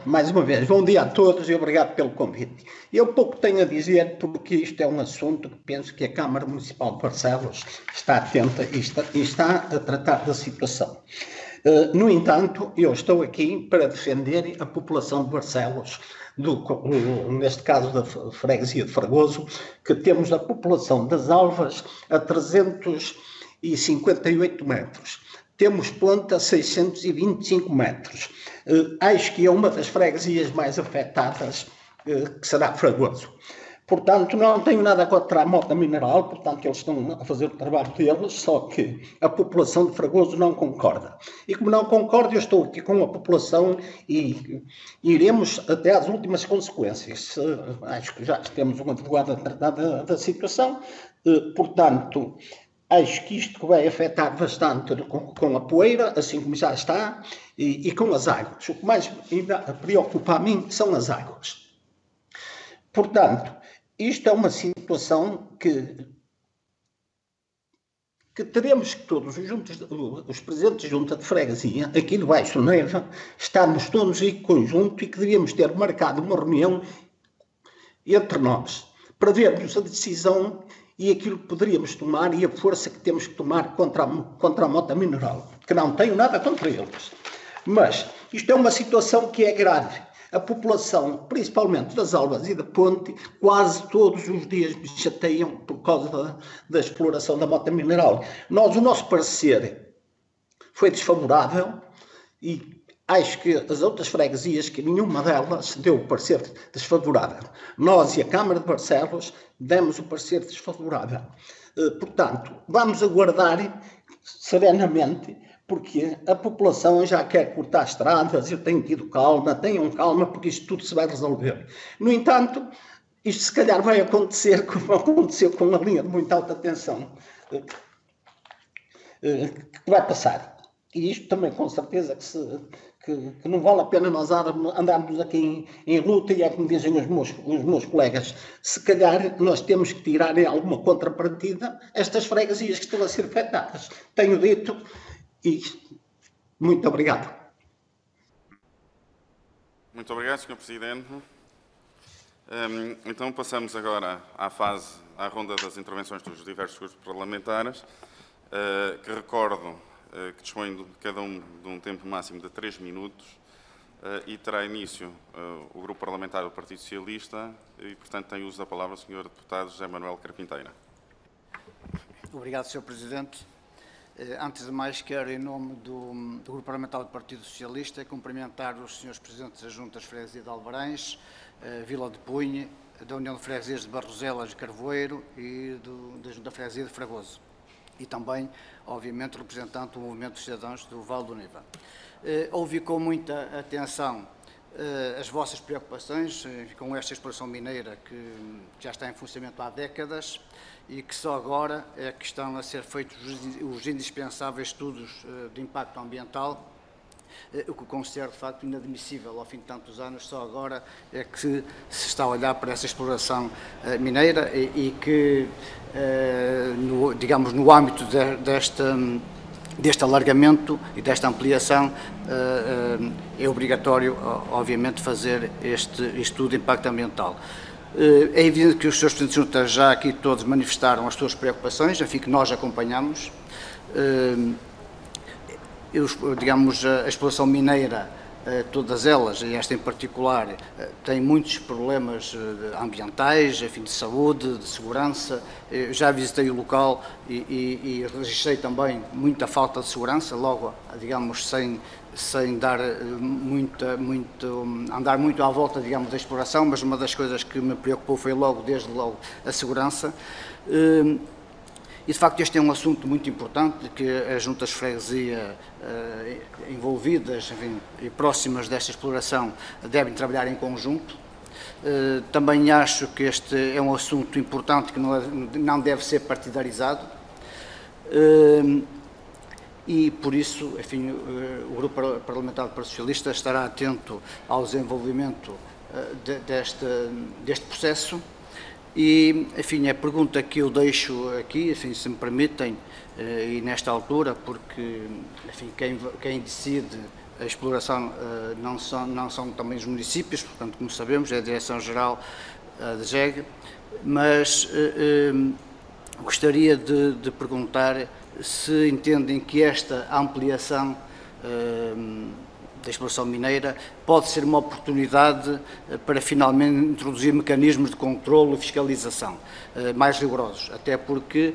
Mais uma vez, bom dia a todos e obrigado pelo convite. Eu pouco tenho a dizer, porque isto é um assunto que penso que a Câmara Municipal de Barcelos está atenta e está a tratar da situação. No entanto, eu estou aqui para defender a população de Barcelos, neste caso da freguesia de Fragoso, que temos a população das Alvas a 358 metros. Temos Ponta a 625 metros. Acho que é uma das freguesias mais afetadas, que será Fragoso. Portanto, não tenho nada contra a mota mineral, portanto, eles estão a fazer o trabalho deles, só que a população de Fragoso não concorda. E como não concorda, eu estou aqui com a população e iremos até às últimas consequências. Acho que já temos um advogado a tratar da situação, portanto, acho que isto vai afetar bastante com a poeira, assim como já está, e com as águas. O que mais preocupa a mim são as águas. Portanto, isto é uma situação que teremos que todos os presidentes de junta de freguesia, aqui de Baixo Neiva, estarmos todos em conjunto e que devíamos ter marcado uma reunião entre nós, para vermos a decisão e aquilo que poderíamos tomar e a força que temos que tomar contra a mota mineral, que não tenho nada contra eles. Mas isto é uma situação que é grave. A população, principalmente das Alvas e da Ponte, quase todos os dias me chateiam por causa da exploração da mota mineral. O nosso parecer foi desfavorável e acho que as outras freguesias, que nenhuma delas deu o parecer desfavorável. Nós e a Câmara de Barcelos demos o parecer desfavorável. Portanto, vamos aguardar serenamente, porque a população já quer cortar estradas, eu tenho tido calma, tenham calma, porque isto tudo se vai resolver. No entanto, isto se calhar vai acontecer como aconteceu com a linha de muita alta tensão, que vai passar. E isto também, com certeza, que não vale a pena nós andarmos aqui em luta, e é como dizem os meus colegas, se calhar nós temos que tirar em alguma contrapartida estas freguesias que estão a ser afetadas. Tenho dito. E muito obrigado. Muito obrigado, Sr. Presidente. Então passamos agora à ronda das intervenções dos diversos grupos parlamentares, que recordo que dispõem de cada um de um tempo máximo de 3 minutos e terá início o Grupo Parlamentar do Partido Socialista e, portanto, tem uso da palavra o Sr. Deputado José Manuel Carpinteira. Obrigado, Sr. Presidente. Antes de mais, quero, em nome do Grupo Parlamentar do Partido Socialista, cumprimentar os Srs. Presidentes das Juntas de Freguesia de Alvarães, Vila de Punha, da União de Freguesias de Barroselas e Carvoeiro e da Junta de Freguesia de Fragoso. E também, obviamente, representante do Movimento dos Cidadãos do Val do Neiva. Ouvi com muita atenção as vossas preocupações com esta exploração mineira que já está em funcionamento há décadas e que só agora é que estão a ser feitos os indispensáveis estudos de impacto ambiental, o que considero de facto inadmissível ao fim de tantos anos. Só agora é que se está a olhar para essa exploração mineira e que, digamos, no âmbito deste alargamento e desta ampliação, é obrigatório, obviamente, fazer este estudo de impacto ambiental. É evidente que os Srs. Presidentes de Junta já aqui todos manifestaram as suas preocupações, enfim, que nós acompanhamos. Digamos, a exploração mineira, todas elas, e esta em particular, tem muitos problemas ambientais, enfim, de saúde, de segurança. Eu já visitei o local e registrei também muita falta de segurança, logo, digamos, sem dar andar muito à volta, digamos, da exploração, mas uma das coisas que me preocupou foi desde logo, a segurança. E, de facto, este é um assunto muito importante, que as juntas de freguesia envolvidas, enfim, e próximas desta exploração devem trabalhar em conjunto. Também acho que este é um assunto importante que não deve ser partidarizado. E, por isso, enfim, o Grupo Parlamentar do Partido Socialista estará atento ao desenvolvimento deste processo. E, enfim, a pergunta que eu deixo aqui, enfim, se me permitem, e nesta altura, porque, enfim, quem decide a exploração não são também os municípios, portanto, como sabemos, é a Direção-Geral da DGEG, mas gostaria de perguntar se entendem que esta ampliação da exploração mineira pode ser uma oportunidade para finalmente introduzir mecanismos de controle e fiscalização mais rigorosos, até porque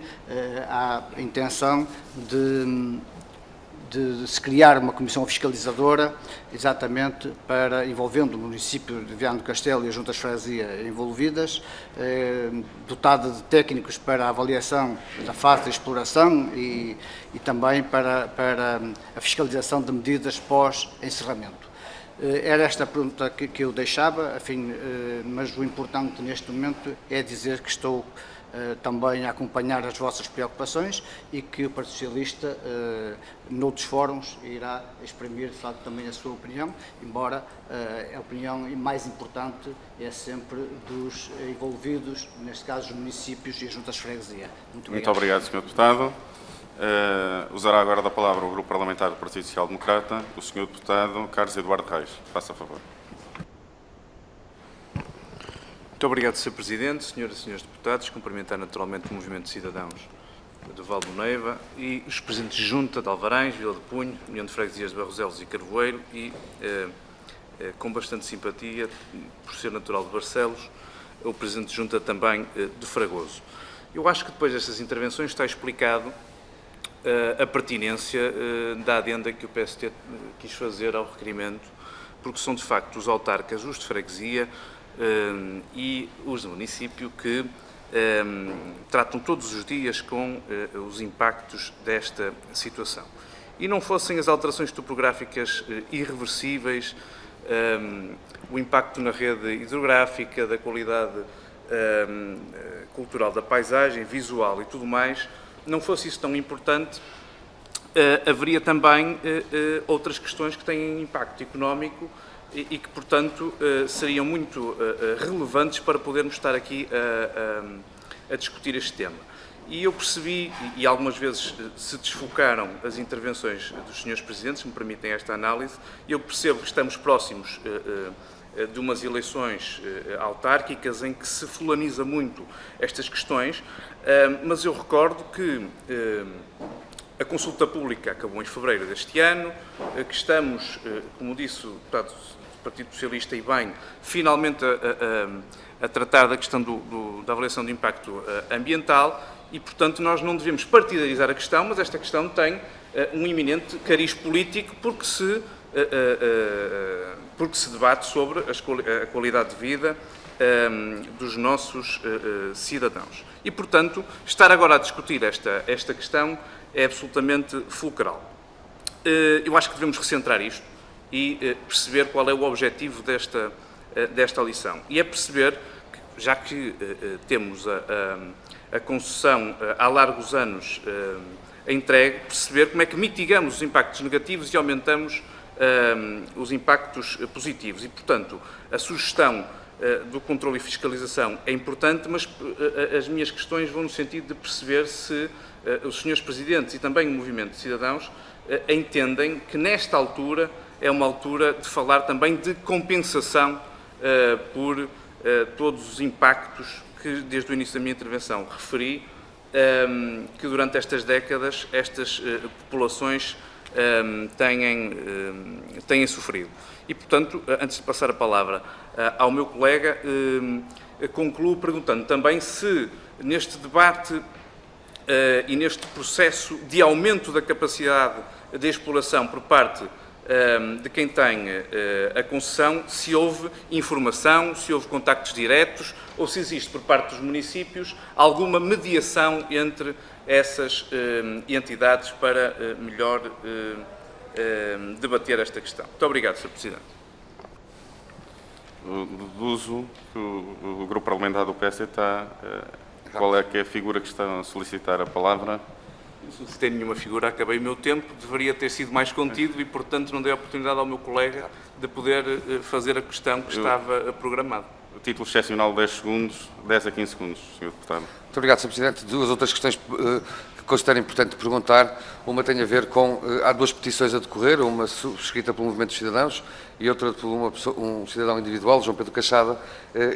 há a intenção de se criar uma comissão fiscalizadora, exatamente envolvendo o município de Viana do Castelo e as juntas de freguesia envolvidas, dotada de técnicos para a avaliação da fase de exploração e também para a fiscalização de medidas pós-encerramento. Era esta a pergunta que eu deixava, enfim, mas o importante neste momento é dizer que estou também a acompanhar as vossas preocupações e que o Partido Socialista, noutros fóruns, irá exprimir, de facto, também a sua opinião, embora a opinião mais importante é sempre dos envolvidos, neste caso os municípios e as juntas de freguesia. Muito obrigado, Sr. Deputado. Usará agora da palavra o Grupo Parlamentar do Partido Social Democrata, o Sr. Deputado Carlos Eduardo Reis. Faça a favor. Muito obrigado, Sr. Presidente, senhoras e senhores deputados. Cumprimentar naturalmente o Movimento de Cidadãos do Val do Neiva e os Presidentes de Junta de Alvarães, Vila de Punho, União de Freguesias de Barroselos e Carvoeiro e, com bastante simpatia, por ser natural de Barcelos, o Presidente de Junta também de Fragoso. Eu acho que depois destas intervenções está explicado a pertinência da adenda que o PST quis fazer ao requerimento, porque são de facto os autarcas, os de freguesia, e os do município que tratam todos os dias com os impactos desta situação. E não fossem as alterações topográficas irreversíveis, o impacto na rede hidrográfica, da qualidade cultural da paisagem, visual e tudo mais, não fosse isso tão importante, haveria também outras questões que têm impacto económico e que, portanto, seriam muito relevantes para podermos estar aqui a discutir este tema. E eu percebi, e algumas vezes se desfocaram as intervenções dos senhores Presidentes, me permitem esta análise, e eu percebo que estamos próximos de umas eleições autárquicas em que se fulaniza muito estas questões, mas eu recordo que a consulta pública acabou em fevereiro deste ano, que estamos, como disse o deputado do Partido Socialista e bem, finalmente a tratar da questão da avaliação de impacto ambiental e, portanto, nós não devemos partidarizar a questão, mas esta questão tem um iminente cariz político porque se debate sobre a qualidade de vida dos nossos cidadãos. E, portanto, estar agora a discutir esta questão é absolutamente fulcral. Eu acho que devemos recentrar isto e perceber qual é o objetivo desta lição. E é perceber, que, já que temos a concessão há largos anos entregue, perceber como é que mitigamos os impactos negativos e aumentamos os impactos positivos. E, portanto, a sugestão do controle e fiscalização é importante, mas as minhas questões vão no sentido de perceber se os senhores presidentes e também o Movimento de Cidadãos entendem que nesta altura é uma altura de falar também de compensação por todos os impactos que desde o início da minha intervenção referi, que durante estas décadas estas populações têm sofrido. E, portanto, antes de passar a palavra ao meu colega, concluo perguntando também se neste debate e neste processo de aumento da capacidade de exploração por parte de quem tem a concessão, se houve informação, se houve contactos diretos ou se existe por parte dos municípios alguma mediação entre essas entidades para melhor debater esta questão. Muito obrigado, Sr. Presidente. Deduzo que o Grupo Parlamentar do PS está... Qual é que é a figura que está a solicitar a palavra? Não solicitei nenhuma figura, acabei o meu tempo, deveria ter sido mais contido e, portanto, não dei a oportunidade ao meu colega de poder fazer a questão que estava programada. O título excepcional 10 segundos, 10 a 15 segundos, Sr. Deputado. Muito obrigado, Sr. Presidente. Duas outras questões que considero importante perguntar. Uma tem a ver com... Há duas petições a decorrer, uma subscrita pelo Movimento dos Cidadãos e outra por um cidadão individual, João Pedro Cachada,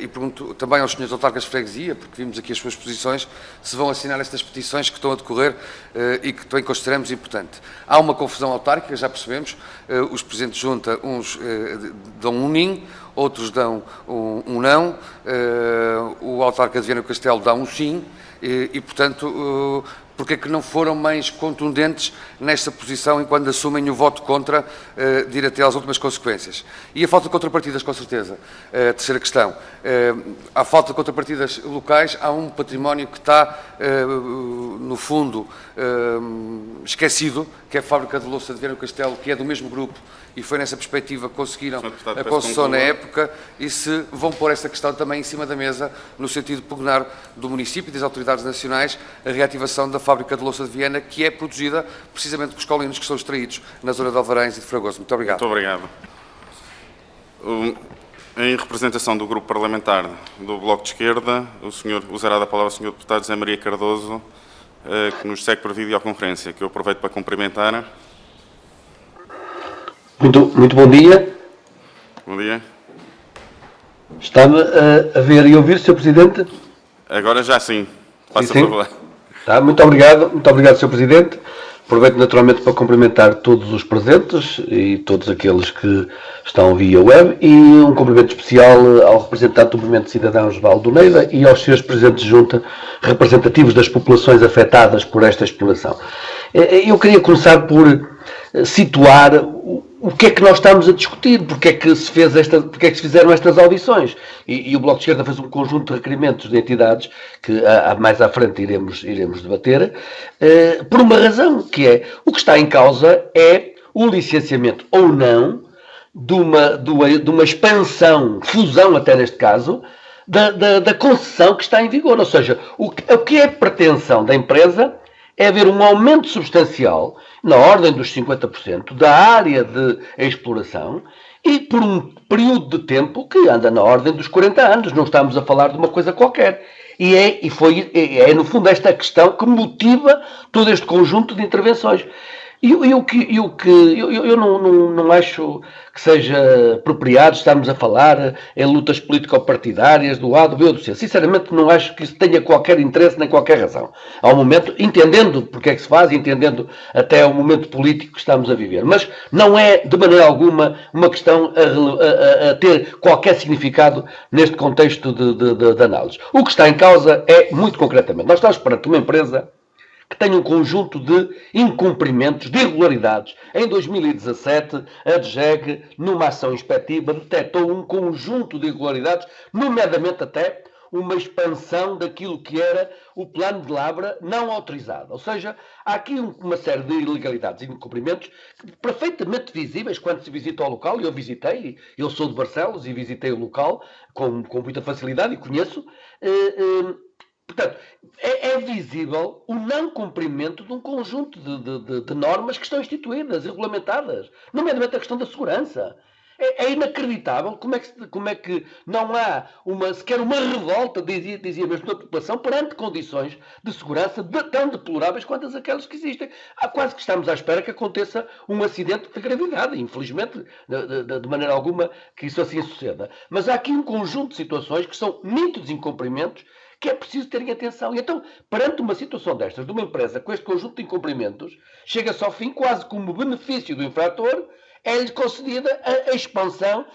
e pergunto também aos senhores autarcas de freguesia, porque vimos aqui as suas posições, se vão assinar estas petições que estão a decorrer e que também consideramos importante. Há uma confusão autárquica, já percebemos, os presidentes de junta, uns dão um nim, outros dão um não, o autarca de Viana do Castelo dá um sim, e portanto, porque é que não foram mais contundentes nesta posição enquanto assumem o voto contra de ir até às últimas consequências? E a falta de contrapartidas, com certeza. Terceira questão. Há falta de contrapartidas locais, há um património que está, no fundo, esquecido, que é a fábrica de louça de Viana do Castelo, que é do mesmo grupo, e foi nessa perspectiva que conseguiram a concessão na época, e se vão pôr esta questão também em cima da mesa, no sentido de pugnar do município e das autoridades nacionais a reativação da fábrica de louça de Viana, que é produzida precisamente por escolinos que são extraídos na zona de Alvarães e de Fragoso. Muito obrigado. Muito obrigado. Em representação do Grupo Parlamentar do Bloco de Esquerda, usará da palavra o Sr. Deputado José Maria Cardoso, que nos segue por videoconferência, que eu aproveito para cumprimentar. Muito bom dia. Bom dia. Está-me a ver e ouvir, Sr. Presidente? Agora já sim. Faça Sim. favor. Tá, muito obrigado, Sr. Presidente. Aproveito naturalmente para cumprimentar todos os presentes e todos aqueles que estão via web e um cumprimento especial ao representante do Movimento de Cidadãos Val do Neiva e aos seus presidentes de junta representativos das populações afetadas por esta exploração. Eu queria começar por situar o que é que nós estamos a discutir, porque é que se fizeram estas audições. E o Bloco de Esquerda fez um conjunto de requerimentos de entidades que mais à frente iremos debater, por uma razão, que é o que está em causa é o licenciamento ou não de uma expansão, fusão até neste caso, da concessão que está em vigor. Ou seja, o que é a pretensão da empresa é haver um aumento substancial, na ordem dos 50%, da área de exploração e por um período de tempo que anda na ordem dos 40 anos. Não estamos a falar de uma coisa qualquer. E é no fundo, esta questão que motiva todo este conjunto de intervenções. Eu não acho que seja apropriado estarmos a falar em lutas político-partidárias do A, do B ou do C. Sinceramente, não acho que isso tenha qualquer interesse nem qualquer razão. Há um momento, entendendo porque é que se faz, entendendo até o momento político que estamos a viver. Mas não é, de maneira alguma, uma questão a ter qualquer significado neste contexto de análise. O que está em causa é, muito concretamente, nós estamos perante uma empresa que tem um conjunto de incumprimentos, de irregularidades. Em 2017, a DGEG, numa ação inspectiva, detectou um conjunto de irregularidades, nomeadamente até uma expansão daquilo que era o plano de lavra não autorizado. Ou seja, há aqui uma série de ilegalidades e incumprimentos perfeitamente visíveis quando se visita o local. Eu visitei, eu sou de Barcelos e visitei o local com muita facilidade e conheço. Portanto, é visível o não cumprimento de um conjunto de normas que estão instituídas e regulamentadas, nomeadamente a questão da segurança. É inacreditável como é que não há sequer uma revolta, dizia mesmo, da população perante condições de segurança tão deploráveis quanto aquelas que existem. Quase que estamos à espera que aconteça um acidente de gravidade, infelizmente, de maneira alguma que isso assim suceda. Mas há aqui um conjunto de situações que são nítidos incumprimentos que é preciso terem atenção. E então, perante uma situação destas, de uma empresa com este conjunto de incumprimentos, chega-se ao fim, quase como benefício do infrator, é-lhe concedida a expansão,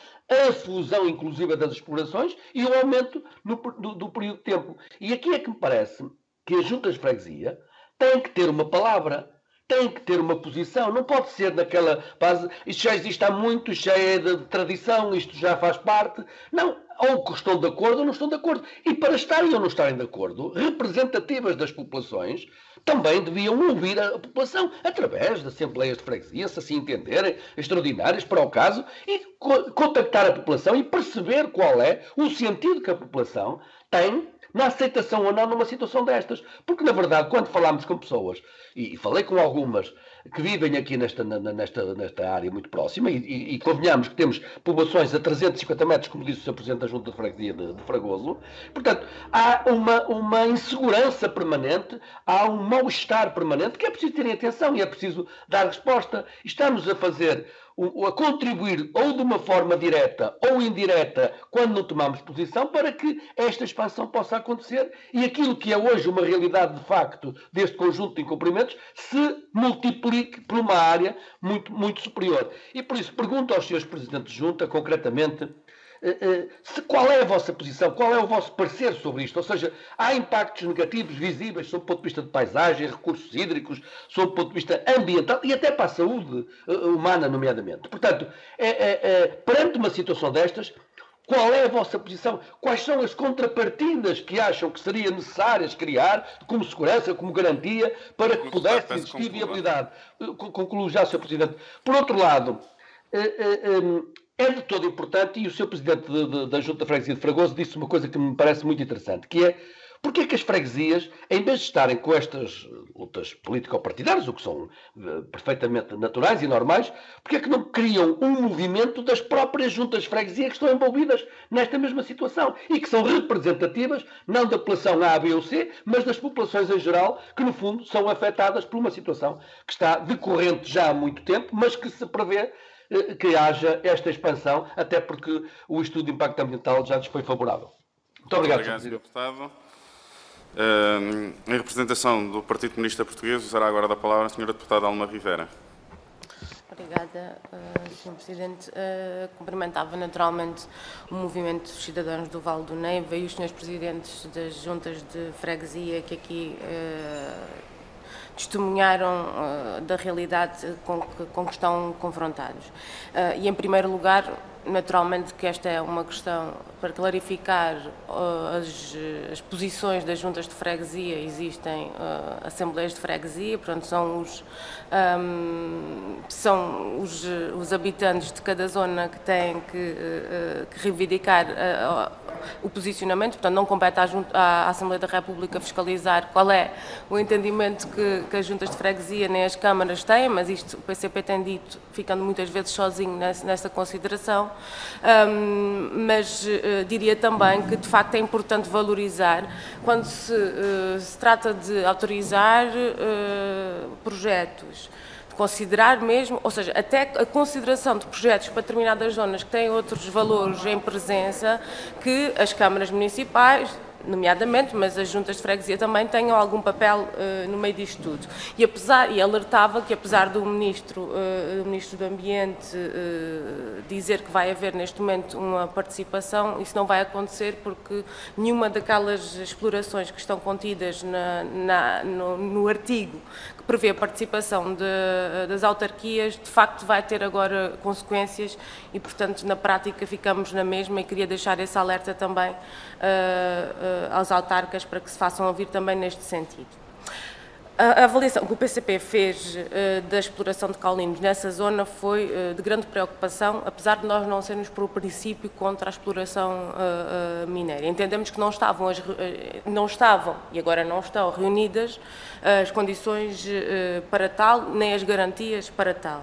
a fusão inclusiva das explorações e o aumento do período de tempo. E aqui é que me parece que as juntas de freguesia têm que ter uma palavra, têm que ter uma posição, não pode ser naquela base, isto já existe há muito, isto já é de tradição, isto já faz parte. Não, ou estão de acordo ou não estão de acordo. E para estarem ou não estarem de acordo, representativas das populações também deviam ouvir a população através de assembleias de freguesia, se assim entenderem, extraordinárias para o caso, e contactar a população e perceber qual é o sentido que a população tem na aceitação ou não numa situação destas. Porque, na verdade, quando falamos com pessoas, e falei com algumas que vivem aqui nesta área muito próxima, e convenhamos que temos populações a 350 metros, como disse o Sr. Presidente da Junta de Freguesia de Fragoso, portanto, há uma insegurança permanente, há um mal-estar permanente, que é preciso terem atenção e é preciso dar resposta. Estamos a fazer, a contribuir ou de uma forma direta ou indireta, quando não tomamos posição, para que esta expansão possa acontecer e aquilo que é hoje uma realidade de facto deste conjunto de incumprimentos se multiplique por uma área muito superior. E por isso pergunto aos senhores Presidentes de Junta, concretamente, qual é a vossa posição, qual é o vosso parecer sobre isto? Ou seja, há impactos negativos visíveis sob o ponto de vista de paisagem, recursos hídricos, sob o ponto de vista ambiental e até para a saúde humana, nomeadamente. Portanto, perante uma situação destas, qual é a vossa posição? Quais são as contrapartidas que acham que seria necessárias criar, como segurança, como garantia, para que pudesse existir viabilidade? Concluo já, Sr. Presidente. Por outro lado, é de todo importante, e o Sr. Presidente da Junta de Freguesia de Fragoso disse uma coisa que me parece muito interessante, que é porque é que as freguesias, em vez de estarem com estas lutas político-partidárias, o que são perfeitamente naturais e normais, porque é que não criam um movimento das próprias juntas de freguesia que estão envolvidas nesta mesma situação e que são representativas, não da população A, B ou C, mas das populações em geral, que no fundo são afetadas por uma situação que está decorrente já há muito tempo, mas que se prevê que haja esta expansão, até porque o estudo de impacto ambiental já lhes foi favorável. Muito obrigado, Sr. Deputado. Em representação do Partido Comunista Português, usará agora da palavra a Sra. Deputada Alma Rivera. Obrigada, Sr. Presidente. Cumprimentava naturalmente o Movimento dos Cidadãos do Vale do Neiva e os Srs. Presidentes das Juntas de Freguesia que aqui testemunharam da realidade com que estão confrontados. E, em primeiro lugar, naturalmente que esta é uma questão para clarificar as posições das juntas de freguesia. Existem assembleias de freguesia, portanto são os habitantes de cada zona que têm que reivindicar o posicionamento, portanto não compete à Assembleia da República fiscalizar qual é o entendimento que as juntas de freguesia nem as câmaras têm, mas isto o PCP tem dito, ficando muitas vezes sozinho nessa consideração, mas diria também que de facto é importante valorizar quando se trata de autorizar projetos considerar mesmo, ou seja, até a consideração de projetos para determinadas zonas que têm outros valores em presença, que as câmaras municipais, nomeadamente, mas as juntas de freguesia também tenham algum papel no meio disto tudo. E alertava que, apesar do Ministro do Ambiente dizer que vai haver neste momento uma participação, isso não vai acontecer porque nenhuma daquelas explorações que estão contidas no artigo que prevê a participação das autarquias, de facto vai ter agora consequências e, portanto, na prática ficamos na mesma, e queria deixar esse alerta também aos autarcas para que se façam ouvir também neste sentido. A avaliação que o PCP fez da exploração de caulinos nessa zona foi de grande preocupação, apesar de nós não sermos por princípio contra a exploração mineira. Entendemos que não estavam, e agora não estão reunidas as condições para tal, nem as garantias para tal.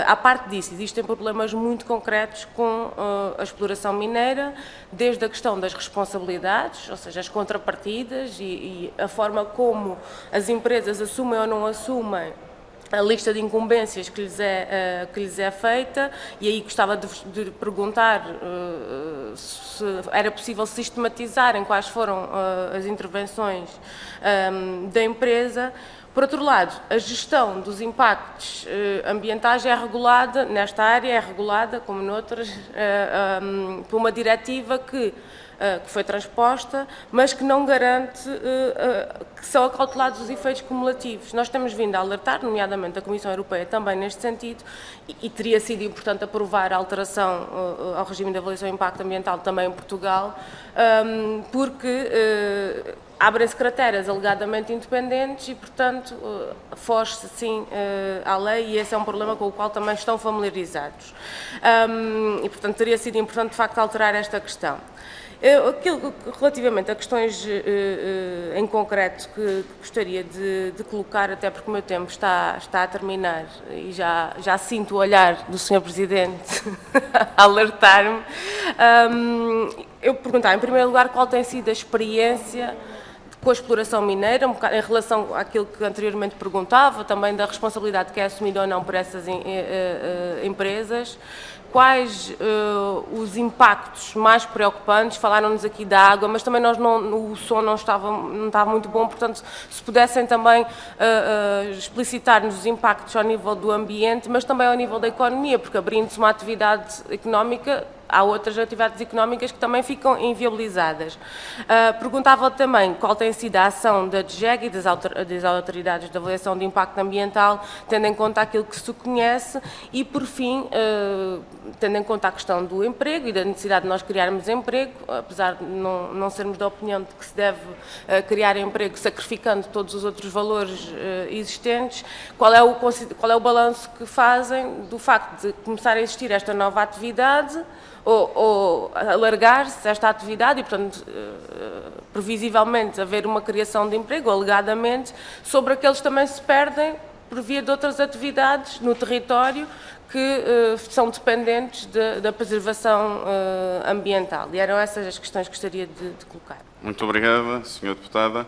À parte disso, existem problemas muito concretos com a exploração mineira, desde a questão das responsabilidades, ou seja, as contrapartidas e a forma como as empresas assumem ou não assumem a lista de incumbências que lhes é feita, e aí gostava de perguntar se era possível sistematizarem quais foram as intervenções da empresa. Por outro lado, a gestão dos impactos ambientais é regulada, nesta área é regulada, como noutras, por uma diretiva que foi transposta, mas que não garante que são acautelados os efeitos cumulativos. Nós temos vindo a alertar, nomeadamente a Comissão Europeia também neste sentido, e teria sido importante aprovar a alteração ao regime de avaliação de impacto ambiental também em Portugal, porque abrem-se crateras alegadamente independentes e, portanto, foge-se, sim, à lei, e esse é um problema com o qual também estão familiarizados. E, portanto, teria sido importante, de facto, alterar esta questão. Relativamente a questões em concreto que gostaria de colocar, até porque o meu tempo está a terminar e já sinto o olhar do Sr. Presidente a alertar-me, eu perguntava, em primeiro lugar, qual tem sido a experiência com a exploração mineira, em relação àquilo que anteriormente perguntava, também da responsabilidade que é assumida ou não por essas empresas. Quais os impactos mais preocupantes? Falaram-nos aqui da água, mas também o som não estava muito bom, portanto, se pudessem também explicitar-nos os impactos ao nível do ambiente, mas também ao nível da economia, porque abrindo-se uma atividade económica, há outras atividades económicas que também ficam inviabilizadas. Perguntava também qual tem sido a ação da DGEG e das autoridades de avaliação de impacto ambiental, tendo em conta aquilo que se conhece, e, por fim, tendo em conta a questão do emprego e da necessidade de nós criarmos emprego, apesar de não sermos da opinião de que se deve criar emprego sacrificando todos os outros valores existentes, qual é o balanço que fazem do facto de começar a existir esta nova atividade, ou alargar-se esta atividade e, portanto, previsivelmente haver uma criação de emprego, alegadamente, sobre aqueles que também se perdem por via de outras atividades no território que são dependentes da preservação ambiental. E eram essas as questões que gostaria de colocar. Muito obrigada, Sra. Deputada.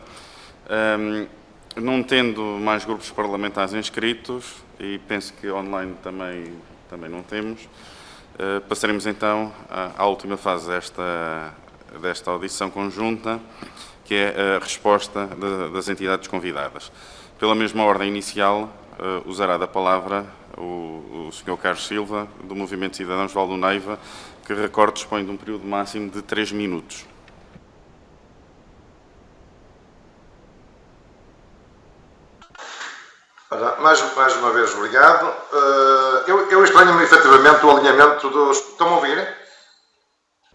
Não tendo mais grupos parlamentares inscritos, e penso que online também não temos, passaremos então à última fase desta audição conjunta, que é a resposta das entidades convidadas. Pela mesma ordem inicial, usará da palavra o Sr. Carlos Silva, do Movimento Cidadãos Val do Neiva, que, recordo, dispõe de um período máximo de 3 minutos. Mais uma vez, obrigado. Eu estranho-me efetivamente o alinhamento dos... Estão a ouvir?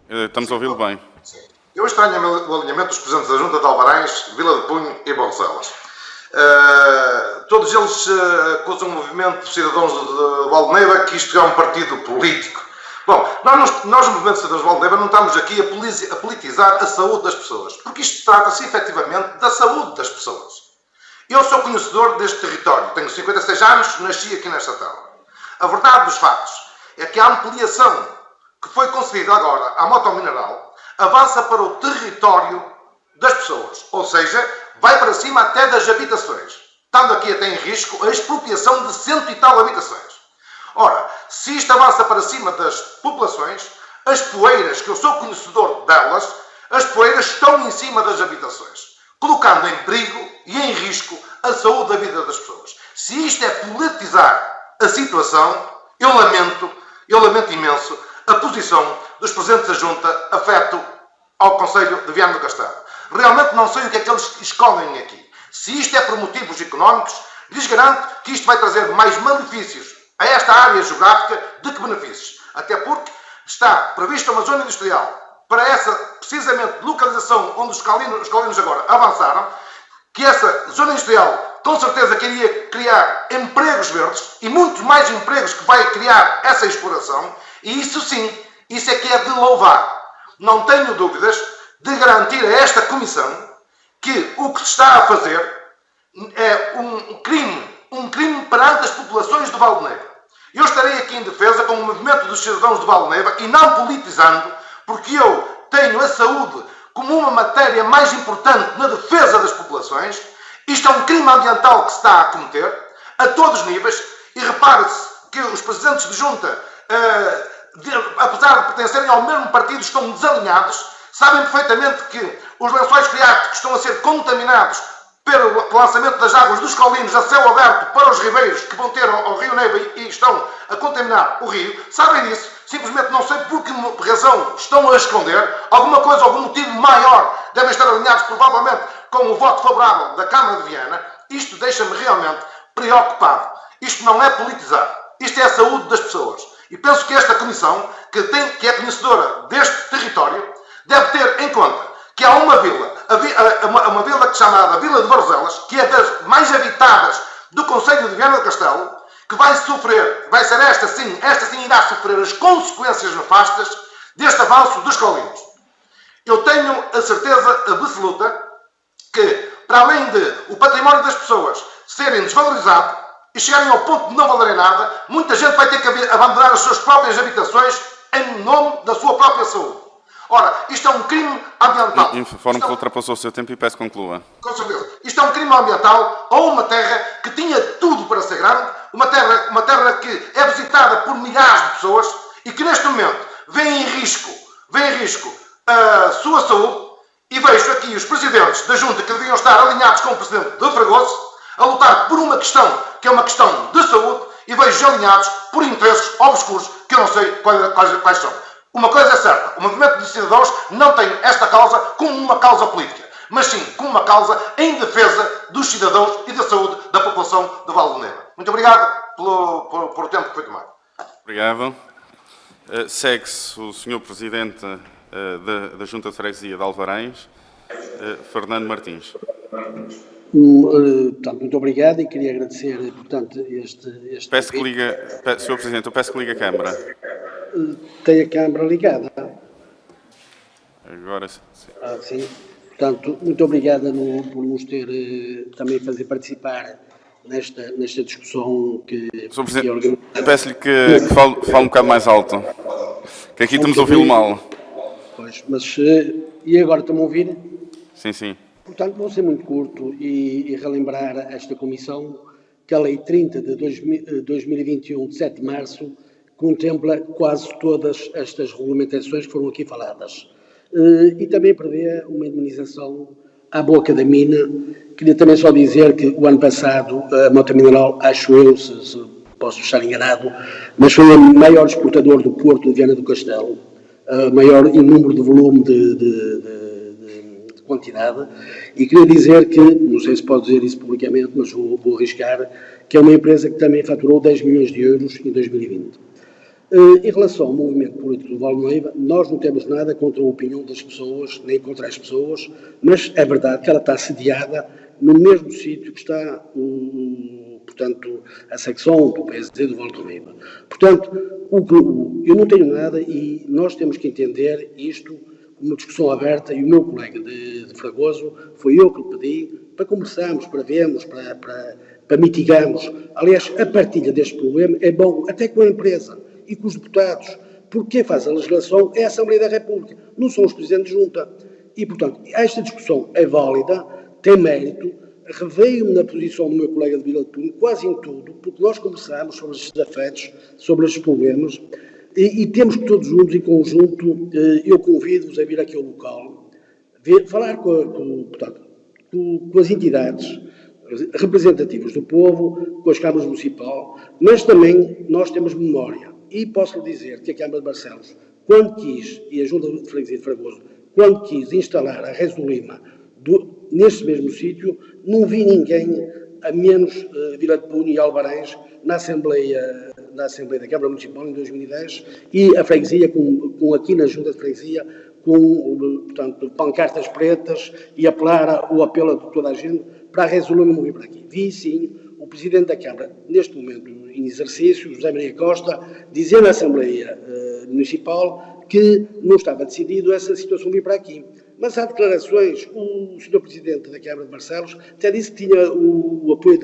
Estamos a ouvi-lo bem. Sim. Eu estranho-me o alinhamento dos presidentes da Junta de Alvarães, Vila de Punho e Barcelos. Todos eles acusam o movimento de cidadãos de Val do Neiva que isto é um partido político. Bom, nós no movimento de cidadãos de Val do Neiva não estamos aqui a politizar a saúde das pessoas, porque isto trata-se efetivamente da saúde das pessoas. Eu sou conhecedor deste território, tenho 56 anos, nasci aqui nesta terra. A verdade dos factos é que a ampliação que foi concedida agora à motomineral avança para o território das pessoas, ou seja, vai para cima até das habitações. estando aqui até em risco a expropriação de 100 e tal habitações. Ora, se isto avança para cima das populações, as poeiras, que eu sou conhecedor delas, as poeiras estão em cima das habitações, colocando em perigo e em risco a saúde da vida das pessoas. Se isto é politizar a situação, eu lamento imenso a posição dos presidentes da Junta afeto ao Conselho de Viana do Castelo. Realmente não sei o que é que eles escolhem aqui. Se isto é por motivos económicos, lhes garanto que isto vai trazer mais malefícios a esta área geográfica do que benefícios. Até porque está prevista uma zona industrial para essa, precisamente, localização onde os colinos agora avançaram, que essa zona industrial, com certeza, queria criar empregos verdes e muitos mais empregos que vai criar essa exploração, e isso sim, isso é que é de louvar. Não tenho dúvidas de garantir a esta Comissão que o que se está a fazer é um crime perante as populações de Valdeneva. Eu estarei aqui em defesa com o movimento dos cidadãos de Valdeneva e não politizando, porque eu tenho a saúde como uma matéria mais importante na defesa das populações. Isto é um crime ambiental que se está a cometer, a todos os níveis, e repare-se que os presidentes de junta, apesar de pertencerem ao mesmo partido, estão desalinhados, sabem perfeitamente que os lençóis freáticos estão a ser contaminados pelo lançamento das águas dos colinos a céu aberto para os ribeiros que vão ter ao Rio Neiva e estão a contaminar o rio. Sabem disso, simplesmente não sei por que razão estão a esconder. Alguma coisa, algum motivo maior devem estar alinhados provavelmente com o voto favorável da Câmara de Viana. Isto deixa-me realmente preocupado. Isto não é politizar. Isto é a saúde das pessoas. E penso que esta Comissão, que é conhecedora deste território, deve ter em conta que há uma vila, uma vila chamada Vila de Barroselas, que é das mais habitadas do Concelho de Viana do Castelo, que vai ser esta sim irá sofrer as consequências nefastas deste avanço dos colinos. Eu tenho a certeza absoluta que, para além de o património das pessoas serem desvalorizado e chegarem ao ponto de não valerem nada, muita gente vai ter que abandonar as suas próprias habitações em nome da sua própria saúde. Ora, isto é um crime ambiental. Informo que ultrapassou o seu tempo e peço que conclua. Com certeza. Isto é um crime ambiental a uma terra que tinha tudo para ser grande, uma terra que é visitada por milhares de pessoas e que neste momento vê em risco a sua saúde, e vejo aqui os presidentes da Junta que deviam estar alinhados com o presidente de Fragoso a lutar por uma questão que é uma questão de saúde, e vejo alinhados por interesses obscuros que eu não sei quais são. Uma coisa é certa, o movimento de cidadãos não tem esta causa como uma causa política, mas sim como uma causa em defesa dos cidadãos e da saúde da população de Valdeneva. Muito obrigado por o tempo que foi tomado. Obrigado. Segue-se o Sr. Presidente da Junta de Freguesia de Alvarães, Fernando Martins. Portanto, muito obrigado e queria agradecer, portanto, este peço que ligue, Sr. Presidente, eu peço que ligue a Câmara. Tem a Câmara ligada. Agora sim. Sim. Portanto, muito obrigada por nos ter também fazer participar nesta discussão que Sr. Presidente, peço-lhe que fale um bocado mais alto, que aqui estamos a ouvi-lo mal. Pois, mas e agora estão a ouvir? Sim, sim. Portanto, vou ser muito curto e relembrar a esta Comissão que a Lei 30 de 2021, de 7 de março, contempla quase todas estas regulamentações que foram aqui faladas. E também prevê uma indemnização à boca da mina. Queria também só dizer que o ano passado a Mota Mineral, acho eu, se posso estar enganado, mas foi o maior exportador do Porto de Viana do Castelo, maior em número de volume de quantidade, e queria dizer que, não sei se pode dizer isso publicamente, mas vou arriscar, que é uma empresa que também faturou 10 milhões de euros em 2020. Em relação ao movimento político do Valdeneva, nós não temos nada contra a opinião das pessoas, nem contra as pessoas, mas é verdade que ela está sediada no mesmo sítio que está, portanto, a secção do PSD do Valdeneva. Portanto, eu não tenho nada e nós temos que entender isto como uma discussão aberta, e o meu colega de Fragoso, foi eu que lhe pedi para conversarmos, para vermos, para mitigarmos. Aliás, a partilha deste problema é bom até com a empresa e com os deputados, porque quem faz a legislação é a Assembleia da República, não são os presidentes de junta. E, portanto, esta discussão é válida, tem mérito, reveio-me na posição do meu colega de Vila de Punho, quase em tudo, porque nós conversámos sobre estes afetos, sobre estes problemas, e temos que todos juntos, em conjunto, eu convido-vos a vir aqui ao local, falar com as entidades representativas do povo, com as câmaras municipal, mas também nós temos memória. E posso lhe dizer que a Câmara de Barcelos, quando quis, e a Junta de Freguesia de Fragoso, quando quis instalar a Reis do Lima neste mesmo sítio, não vi ninguém, a menos Vila de Punho e Alvarães, na Assembleia da Câmara Municipal em 2010, e a freguesia, aqui na Junta de Freguesia, portanto, pancartas pretas e apelar o apelo de toda a gente para a Reis do Lima não vir para aqui. Vi, sim, o Presidente da Câmara, neste momento em exercício, José Maria Costa, dizer na Assembleia Municipal que não estava decidido essa situação vir para aqui. Mas há declarações, o Sr. Presidente da Câmara de Barcelos até disse que tinha o apoio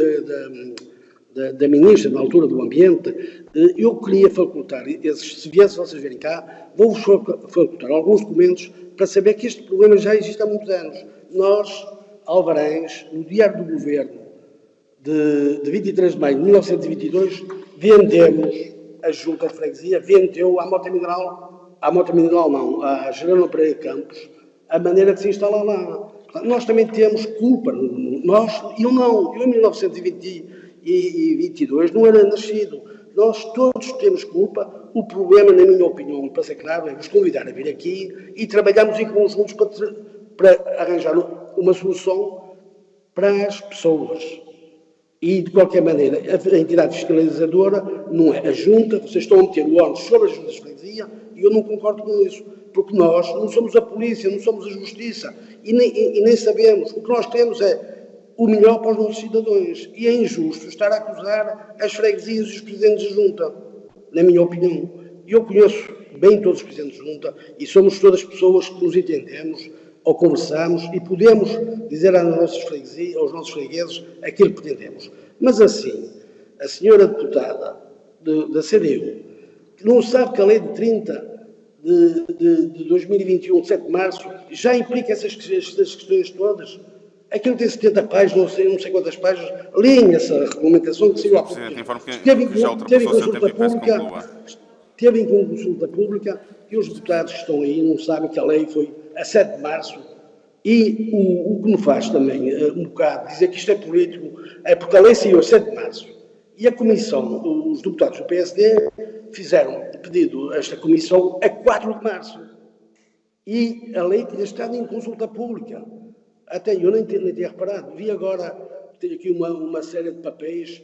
da Ministra, na altura do Ambiente. Eu queria facultar, se viessem vocês verem cá, vou-vos facultar alguns documentos para saber que este problema já existe há muitos anos. Nós, Alvarães, no Diário do Governo de 23 de maio de 1922, vendemos a Junta de Freguesia, vendeu à Mota Mineral não, à Gerona Pereira Campos, a maneira de se instalar lá. Nós também temos culpa, eu em 1922 não era nascido. Nós todos temos culpa. O problema, na minha opinião, para ser claro, é vos convidar a vir aqui e trabalharmos em conjuntos para arranjar uma solução para as pessoas. E, de qualquer maneira, a entidade fiscalizadora não é a Junta, vocês estão a meter o ônus sobre as juntas de freguesia, e eu não concordo com isso, porque nós não somos a polícia, não somos a justiça, e nem sabemos. O que nós temos é o melhor para os nossos cidadãos, e é injusto estar a acusar as freguesias e os presidentes de junta, na minha opinião. Eu conheço bem todos os presidentes de junta, e somos todas pessoas que nos entendemos, ou conversamos, e podemos dizer aos nossos fregueses aquilo que pretendemos. Mas assim, a senhora deputada da CDU, que não sabe que a lei de 30 de 2021, de 7 de março, já implica essas questões todas. Aquilo tem 70 páginas, não sei quantas páginas, leem essa regulamentação que saiu há pouco tempo. Teve em consulta pública, e os deputados que estão aí não sabem que a lei foi a 7 de março, e o que me faz também um bocado dizer que isto é político, é porque a lei saiu a 7 de março, e a comissão, os deputados do PSD, fizeram pedido a esta comissão a 4 de março, e a lei tinha estado em consulta pública. Até eu nem tinha reparado, vi agora, tenho aqui uma série de papéis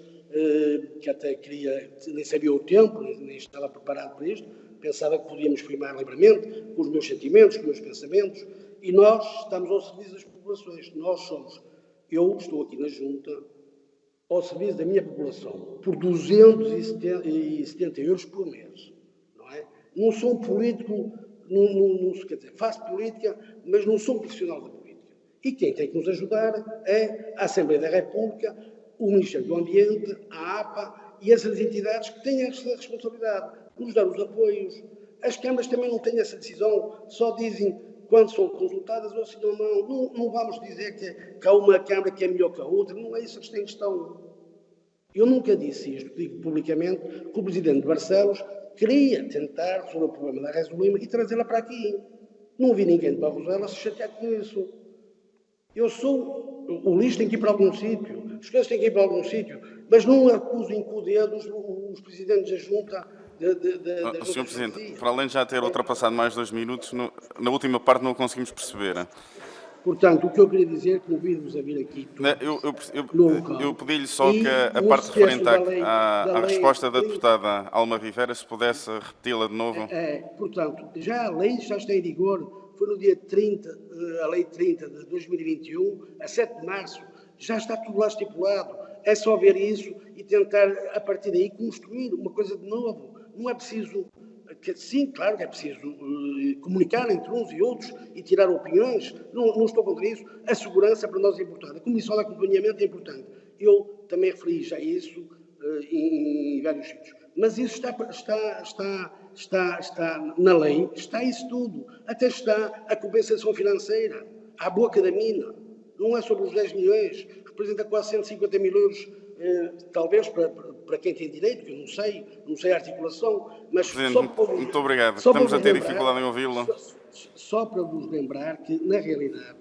que até queria, nem sabia o tempo, nem estava preparado para isto, pensava que podíamos firmar livremente, com os meus sentimentos, com os meus pensamentos, e nós estamos ao serviço das populações. Eu estou aqui na Junta, ao serviço da minha população, por 270 euros por mês, não é? Não sou um político, quer dizer, faço política, mas não sou um profissional da política. E quem tem que nos ajudar é a Assembleia da República, o Ministério do Ambiente, a APA e essas entidades que têm essa responsabilidade, nos dar os apoios. As câmaras também não têm essa decisão, só dizem quando são consultadas ou se não vamos dizer que há uma câmara que é melhor que a outra, não é isso que tem questão. Eu nunca disse isto, digo publicamente, que o Presidente de Barcelos queria tentar resolver o problema da Reis do Lima e trazê-la para aqui. Não vi ninguém de Barroselas se chatear com isso. O lixo tem que ir para algum sítio, as coisas têm que ir para algum sítio, mas não acusem com o dedo os presidentes da Junta. Sr. Presidente, para além de já ter ultrapassado mais 2 minutos, na última parte não o conseguimos perceber. Portanto, o que eu queria dizer é que convido-vos a vir aqui. Eu pedi-lhe só que a parte referente à resposta da deputada Alma Rivera, se pudesse repeti-la de novo. Portanto, já a lei já está em vigor, foi no dia 30, a lei 30 de 2021, a 7 de março, já está tudo lá estipulado. É só ver isso e tentar, a partir daí, construir uma coisa de novo. Não é preciso, sim, claro que é preciso comunicar entre uns e outros e tirar opiniões, não estou contra isso. A segurança para nós é importante, a comissão de acompanhamento é importante. Eu também referi já isso em vários sítios. Mas isso está na lei, está isso tudo. Até está a compensação financeira, à boca da mina. Não é sobre os 10 milhões. representa quase 150 mil euros, talvez para quem tem direito, que eu não sei a articulação, mas Presidente, muito obrigado. Estamos a ter dificuldade em ouvi-lo. Só para vos lembrar que, na realidade,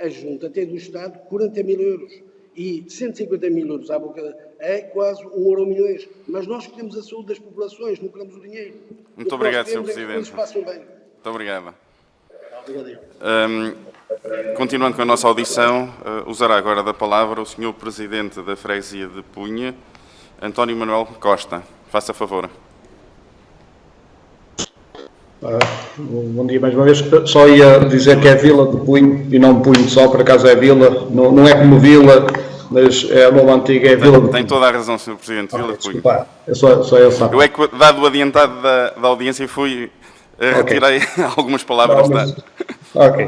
a Junta tem do Estado 40 mil euros e 150 mil euros à boca é quase 1 euro milhões. Mas nós queremos a saúde das populações, não queremos o dinheiro. Muito obrigado, Sr. Presidente. Que eles façam bem. Muito obrigado. Obrigado. Continuando com a nossa audição, usará agora da palavra o Sr. Presidente da Freguesia de Punha, António Manuel Costa. Faça favor. Bom dia mais uma vez. Só ia dizer que é Vila de Punho e não Punho só, por acaso é Vila. Não é como Vila, mas é a nova antiga, é Vila de Punho. Tem toda a razão, Sr. Presidente, Vila de Punho. Desculpa, só eu sabe. Eu é que, dado o adiantado da audiência, retirei algumas palavras Ok.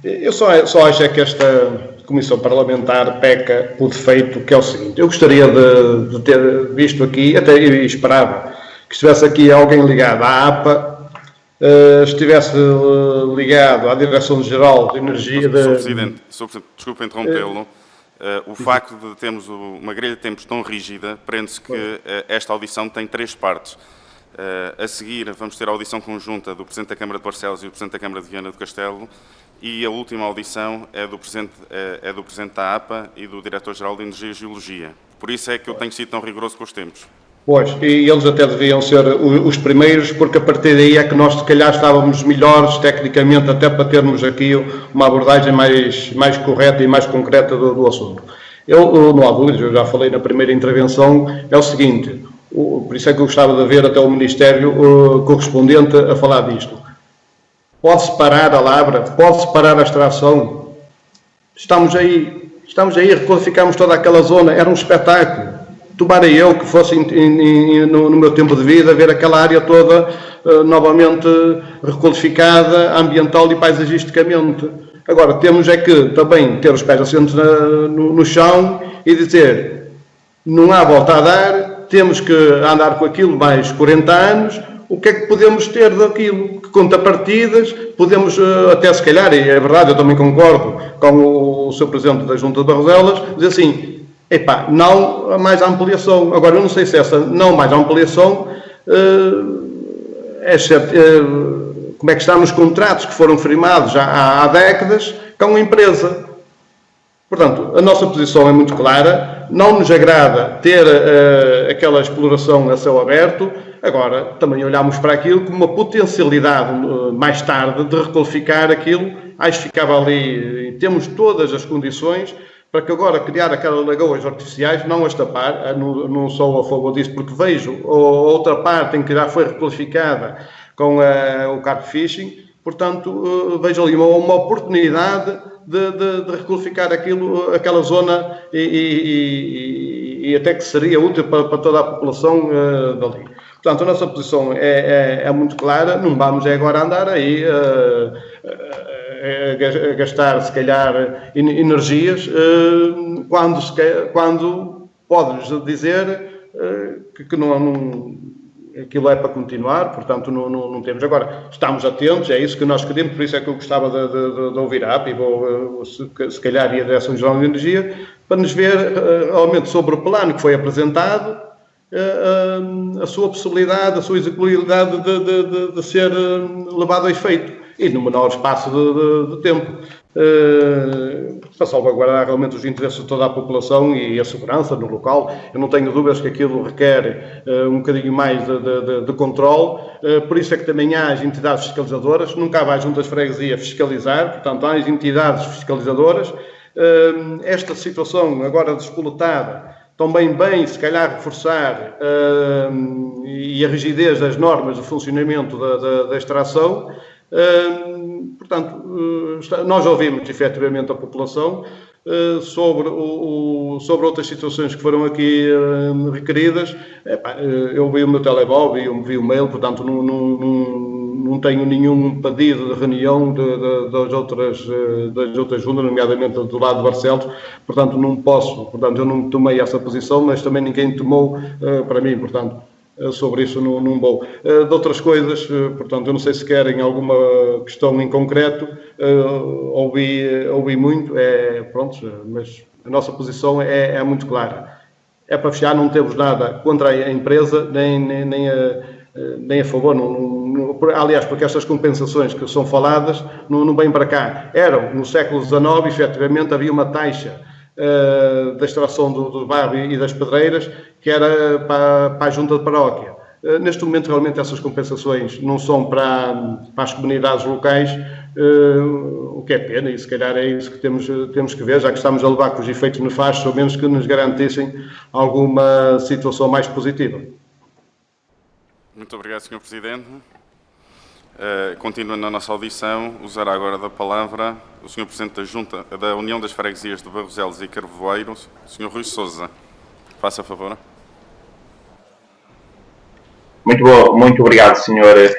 Eu só acho é que esta Comissão Parlamentar peca por defeito, que é o seguinte. Eu gostaria de ter visto aqui, até esperava, que estivesse aqui alguém ligado à APA, estivesse ligado à Direção-Geral de Energia... Sr. Presidente, desculpe interrompê-lo. O facto de termos uma grelha de tempos tão rígida prende-se que esta audição tem 3 partes. A seguir, vamos ter a audição conjunta do Presidente da Câmara de Barcelos e do Presidente da Câmara de Viana do Castelo, e a última audição é do Presidente da APA e do Diretor-Geral de Energia e Geologia. Por isso é que eu tenho sido tão rigoroso com os tempos. Pois, e eles até deviam ser os primeiros, porque a partir daí é que nós, se calhar, estávamos melhores, tecnicamente, até para termos aqui uma abordagem mais correta e mais concreta do assunto. Não há dúvidas, eu já falei na primeira intervenção, é o seguinte, por isso é que eu gostava de ver até o Ministério correspondente a falar disto. Pode-se parar a lavra, pode-se parar a extração. Estamos aí, requalificamos toda aquela zona, era um espetáculo. Tomara eu que fosse no meu tempo de vida ver aquela área toda novamente requalificada, ambiental e paisagisticamente. Agora, temos é que também ter os pés assentos no chão e dizer, não há volta a dar, temos que andar com aquilo mais 40 anos, o que é que podemos ter daquilo? Que contrapartidas, podemos até se calhar, e é verdade, eu também concordo com o Sr. Presidente da Junta de Barroselas, dizer assim, epá, não mais ampliação. Agora, eu não sei se essa não mais ampliação como é que está nos contratos que foram firmados já há décadas com a empresa. Portanto, a nossa posição é muito clara, não nos agrada ter aquela exploração a céu aberto. Agora, também olhamos para aquilo como uma potencialidade mais tarde de requalificar aquilo. Acho que ficava ali, temos todas as condições para que agora criar aquelas lagoas artificiais, não as tapar, não sou a favor disso, porque vejo a outra parte em que já foi requalificada com o carp fishing, portanto, vejo ali uma oportunidade de requalificar aquela zona e até que seria útil para toda a população dali. Portanto, a nossa posição é muito clara, não vamos agora andar aí a gastar, se calhar, energias, quando pode-nos dizer que aquilo é para continuar, portanto, não temos. Agora, estamos atentos, é isso que nós queremos, por isso é que eu gostava de ouvir a APA e se calhar e a Direção-Geral de Energia, para nos ver realmente sobre o plano que foi apresentado, a sua possibilidade, a sua execuibilidade de ser levado a efeito e no menor espaço de tempo, para salvaguardar realmente os interesses de toda a população e a segurança no local. Eu não tenho dúvidas que aquilo requer um bocadinho mais de controle, por isso é que também há as entidades fiscalizadoras, nunca há junto às freguesias fiscalizar, portanto há as entidades fiscalizadoras. Esta situação agora despoletada, também bem, se calhar, reforçar e a rigidez das normas de funcionamento da extração. Portanto, nós ouvimos efetivamente a população sobre outras situações que foram aqui requeridas. Eu vi o meu telemóvel e eu vi o mail, portanto, não tenho nenhum pedido de reunião das outras juntas, nomeadamente do lado de Barcelos, portanto, não posso, portanto, eu não tomei essa posição, mas também ninguém tomou para mim, portanto. sobre isso não vou. De outras coisas, portanto, eu não sei se querem alguma questão em concreto, ouvi muito, pronto, mas a nossa posição é muito clara. É para fechar, não temos nada contra a empresa, nem a favor, aliás, porque estas compensações que são faladas não vêm para cá. No século XIX, efetivamente, havia uma taxa da extração do barro e das pedreiras, que era para a junta de paróquia. Neste momento, realmente, essas compensações não são para as comunidades locais, o que é pena, e se calhar é isso que temos que ver, já que estamos a levar com os efeitos nefastos, ao menos que nos garantissem alguma situação mais positiva. Muito obrigado, Sr. Presidente. Continuando a nossa audição, usará agora da palavra o Sr. Presidente da União das Freguesias de Barroselos e Carvoeiro, Sr. Rui Sousa. Faça favor. Muito obrigado, Sr.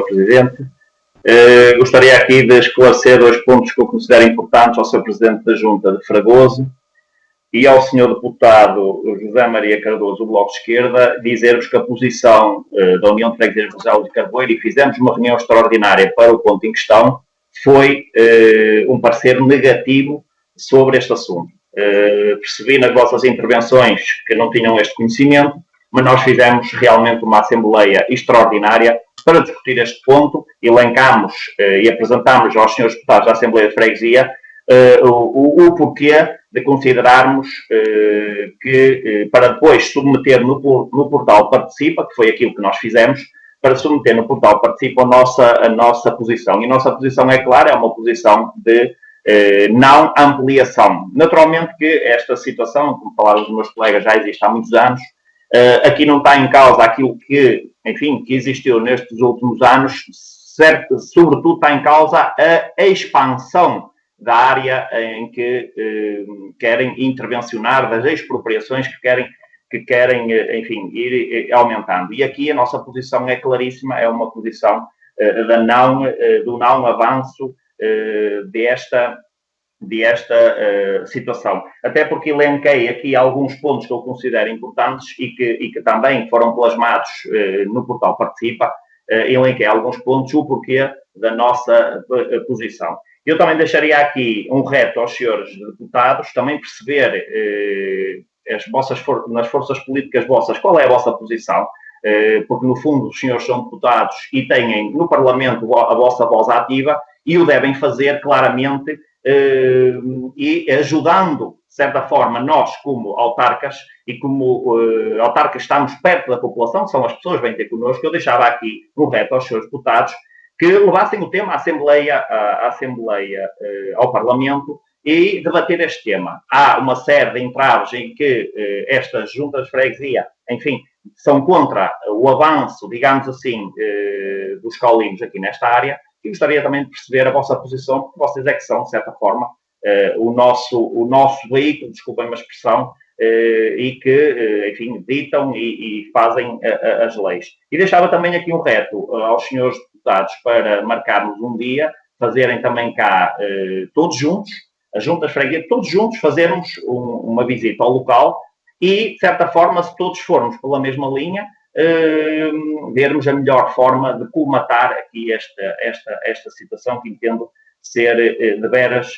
Presidente. Gostaria aqui de esclarecer 2 pontos que eu considero importantes ao Sr. Presidente da Junta de Fragoso e ao Sr. Deputado José Maria Cardoso, do Bloco de Esquerda, dizer-vos que a posição da União de Freguesias de Barroselos e Carvoeiro, e fizemos uma reunião extraordinária para o ponto em questão, foi um parecer negativo sobre este assunto. Percebi nas vossas intervenções que não tinham este conhecimento, mas nós fizemos realmente uma assembleia extraordinária para discutir este ponto, elencámos e apresentámos aos senhores deputados da Assembleia de Freguesia o porquê de considerarmos que, para depois submeter no portal Participa, que foi aquilo que nós fizemos, para submeter no portal Participa a nossa posição. E a nossa posição é clara, é uma posição de não ampliação. Naturalmente que esta situação, como falaram os meus colegas, já existe há muitos anos. Aqui não está em causa aquilo que existiu nestes últimos anos, sobretudo está em causa a expansão da área em que querem intervencionar, das expropriações que querem ir aumentando. E aqui a nossa posição é claríssima, é uma posição do não avanço desta situação. Até porque elenquei aqui alguns pontos que eu considero importantes e que também foram plasmados no portal Participa. Elenquei alguns pontos, o porquê da nossa posição. Eu também deixaria aqui um reto aos senhores deputados, também perceber nas forças políticas vossas qual é a vossa posição, porque no fundo os senhores são deputados e têm no Parlamento a vossa voz ativa e o devem fazer claramente e ajudando, de certa forma, nós como autarcas e como autarcas estamos perto da população, que são as pessoas que vêm ter connosco. Eu deixava aqui um reto aos senhores deputados que levassem o tema à Assembleia, ao Parlamento e debater este tema. Há uma série de entraves em que estas juntas de freguesia, são contra o avanço, digamos assim, dos caulinos aqui nesta área. E gostaria também de perceber a vossa posição, porque vocês é que são, de certa forma, o nosso veículo, desculpem-me a expressão, e que, ditam e fazem as leis. E deixava também aqui um reto aos senhores deputados para marcarmos um dia, fazerem também cá todos juntos, as juntas de freguesia, todos juntos fazermos uma visita ao local e, de certa forma, se todos formos pela mesma linha, vermos a melhor forma de colmatar aqui esta situação que entendo ser de veras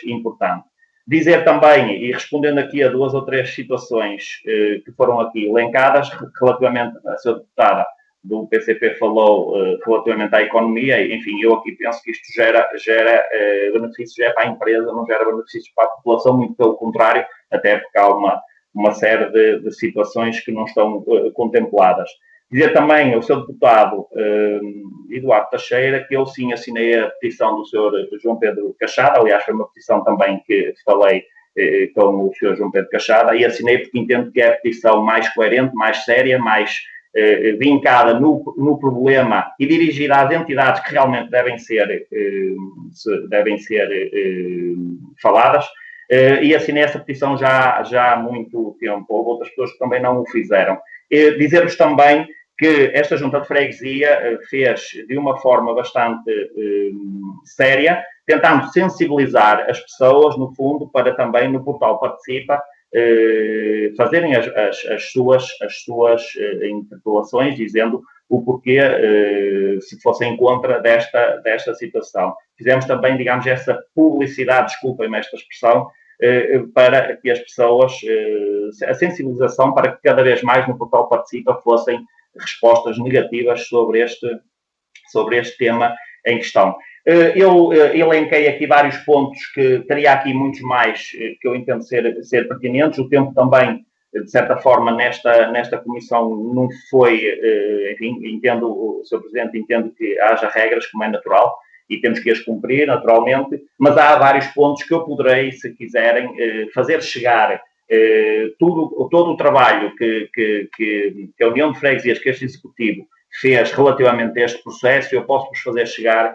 importante. Dizer também, e respondendo aqui a 2 ou 3 situações que foram aqui elencadas, relativamente a sua deputada do PCP falou relativamente à economia, eu aqui penso que isto gera benefícios para a empresa, não gera benefícios para a população, muito pelo contrário, até porque há uma série de situações que não estão contempladas. Dizer também ao seu deputado Eduardo Teixeira que eu sim assinei a petição do Sr. João Pedro Cachada, aliás foi uma petição também que falei com o Sr. João Pedro Cachada, e assinei porque entendo que é a petição mais coerente, mais séria, mais vincada no problema e dirigida às entidades que realmente devem ser faladas. E assinei essa petição já há muito tempo. Houve outras pessoas que também não o fizeram. Dizer-vos também que esta junta de freguesia fez de uma forma bastante séria, tentando sensibilizar as pessoas, no fundo, para também no portal Participa fazerem as suas interpelações, dizendo o porquê, se fossem contra desta situação. Fizemos também, digamos, essa publicidade, desculpem-me esta expressão, para que as pessoas, a sensibilização para que cada vez mais no portal Participa fossem respostas negativas sobre este tema em questão. Eu elenquei aqui vários pontos que teria aqui muitos mais que eu entendo ser pertinentes. O tempo também, de certa forma, nesta comissão não foi, enfim, o Sr. Presidente entende que haja regras, como é natural, e temos que as cumprir, naturalmente, mas há vários pontos que eu poderei, se quiserem, fazer chegar todo o trabalho que a União de Freguesias, que este Executivo fez relativamente a este processo. Eu posso-vos fazer chegar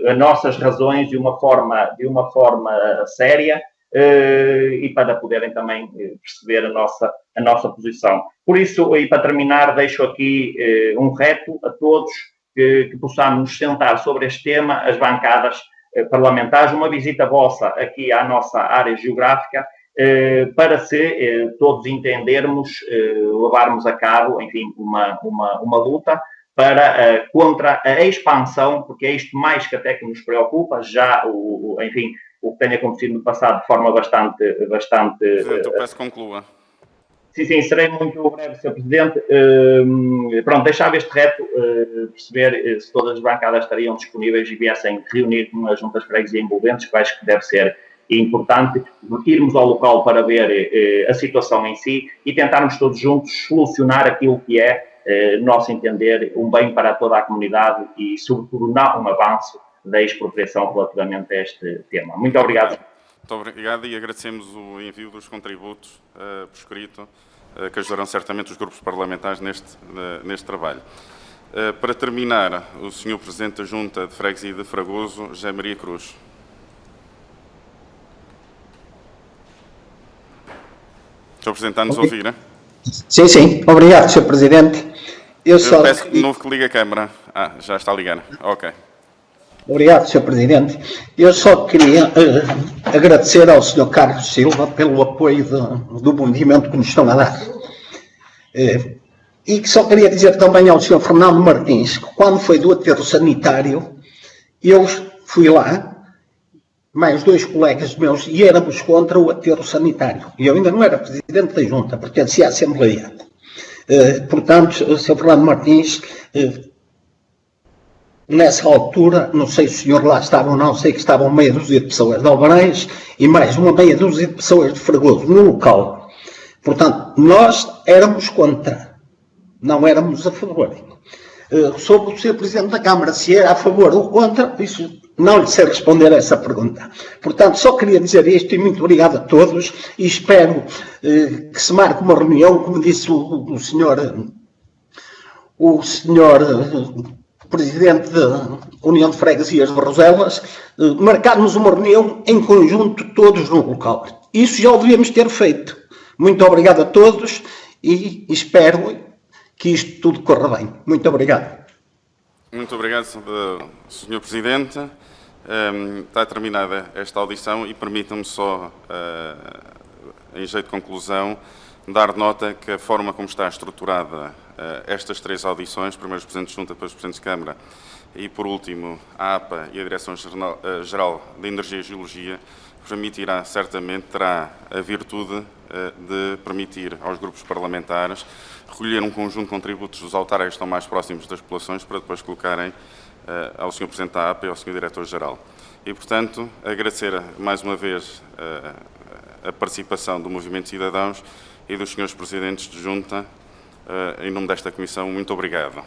as nossas razões de uma forma séria e para poderem também perceber a nossa posição. Por isso, e para terminar, deixo aqui um reto a todos que possamos nos sentar sobre este tema, as bancadas parlamentares, uma visita vossa aqui à nossa área geográfica, para todos entendermos, levarmos a cabo, enfim, uma luta contra a expansão, porque é isto mais que até que nos preocupa, já, enfim, o que tem acontecido no passado de forma bastante... Presidente, eu peço que conclua. Sim, serei muito breve, Sr. Presidente. Pronto, deixava este reto perceber se todas as bancadas estariam disponíveis e viessem reunir com as juntas de freguesia envolventes, que acho que deve ser importante irmos ao local para ver a situação em si e tentarmos todos juntos solucionar aquilo que é, nosso entender, um bem para toda a comunidade e, sobretudo, não um avanço da expropriação relativamente a este tema. Muito obrigado. Muito obrigado e agradecemos o envio dos contributos por escrito, que ajudarão certamente os grupos parlamentares neste trabalho. Para terminar, o Sr. Presidente da Junta de Freguesia de Fragoso, José Maria Cruz. Sr. Presidente, está-nos a ouvir, né? Sim. Obrigado, Sr. Presidente. Eu peço de novo que ligue a câmara. Já está ligando. Ok. Obrigado, Sr. Presidente. Eu só queria agradecer ao Sr. Carlos Silva pelo apoio do movimento que nos estão a dar. E que só queria dizer também ao Sr. Fernando Martins que quando foi do aterro sanitário, eu fui lá, mais 2 colegas meus, e éramos contra o aterro sanitário. E eu ainda não era Presidente da Junta, pertencia à Assembleia. Portanto, o Sr. Fernando Martins... Nessa altura, não sei se o senhor lá estava ou não, sei que estavam meia dúzia de pessoas de Alvarães e mais uma meia dúzia de pessoas de Fragoso no local. Portanto, nós éramos contra, não éramos a favor. Sobre o Sr. Presidente da Câmara, se era a favor ou contra, isso não lhe sei responder a essa pergunta. Portanto, só queria dizer isto e muito obrigado a todos e espero que se marque uma reunião, como disse o senhor Presidente da União de Freguesias de Roselas, marcarmos uma reunião em conjunto, todos no local. Isso já o devíamos ter feito. Muito obrigado a todos e espero que isto tudo corra bem. Muito obrigado. Muito obrigado, Sr. Presidente. Está terminada esta audição e permitam-me só, em jeito de conclusão, dar nota que a forma como está estruturada estas 3 audições, primeiro os Presidentes de Junta, depois os Presidentes de Câmara e, por último, a APA e a Direção-Geral de Energia e Geologia, permitirá, certamente, terá a virtude de permitir aos grupos parlamentares recolher um conjunto de contributos dos autarcas que estão mais próximos das populações para depois colocarem ao Sr. Presidente da APA e ao Sr. Diretor-Geral. E, portanto, agradecer mais uma vez a participação do Movimento de Cidadãos e dos Srs. Presidentes de Junta, em nome desta Comissão. Muito obrigado.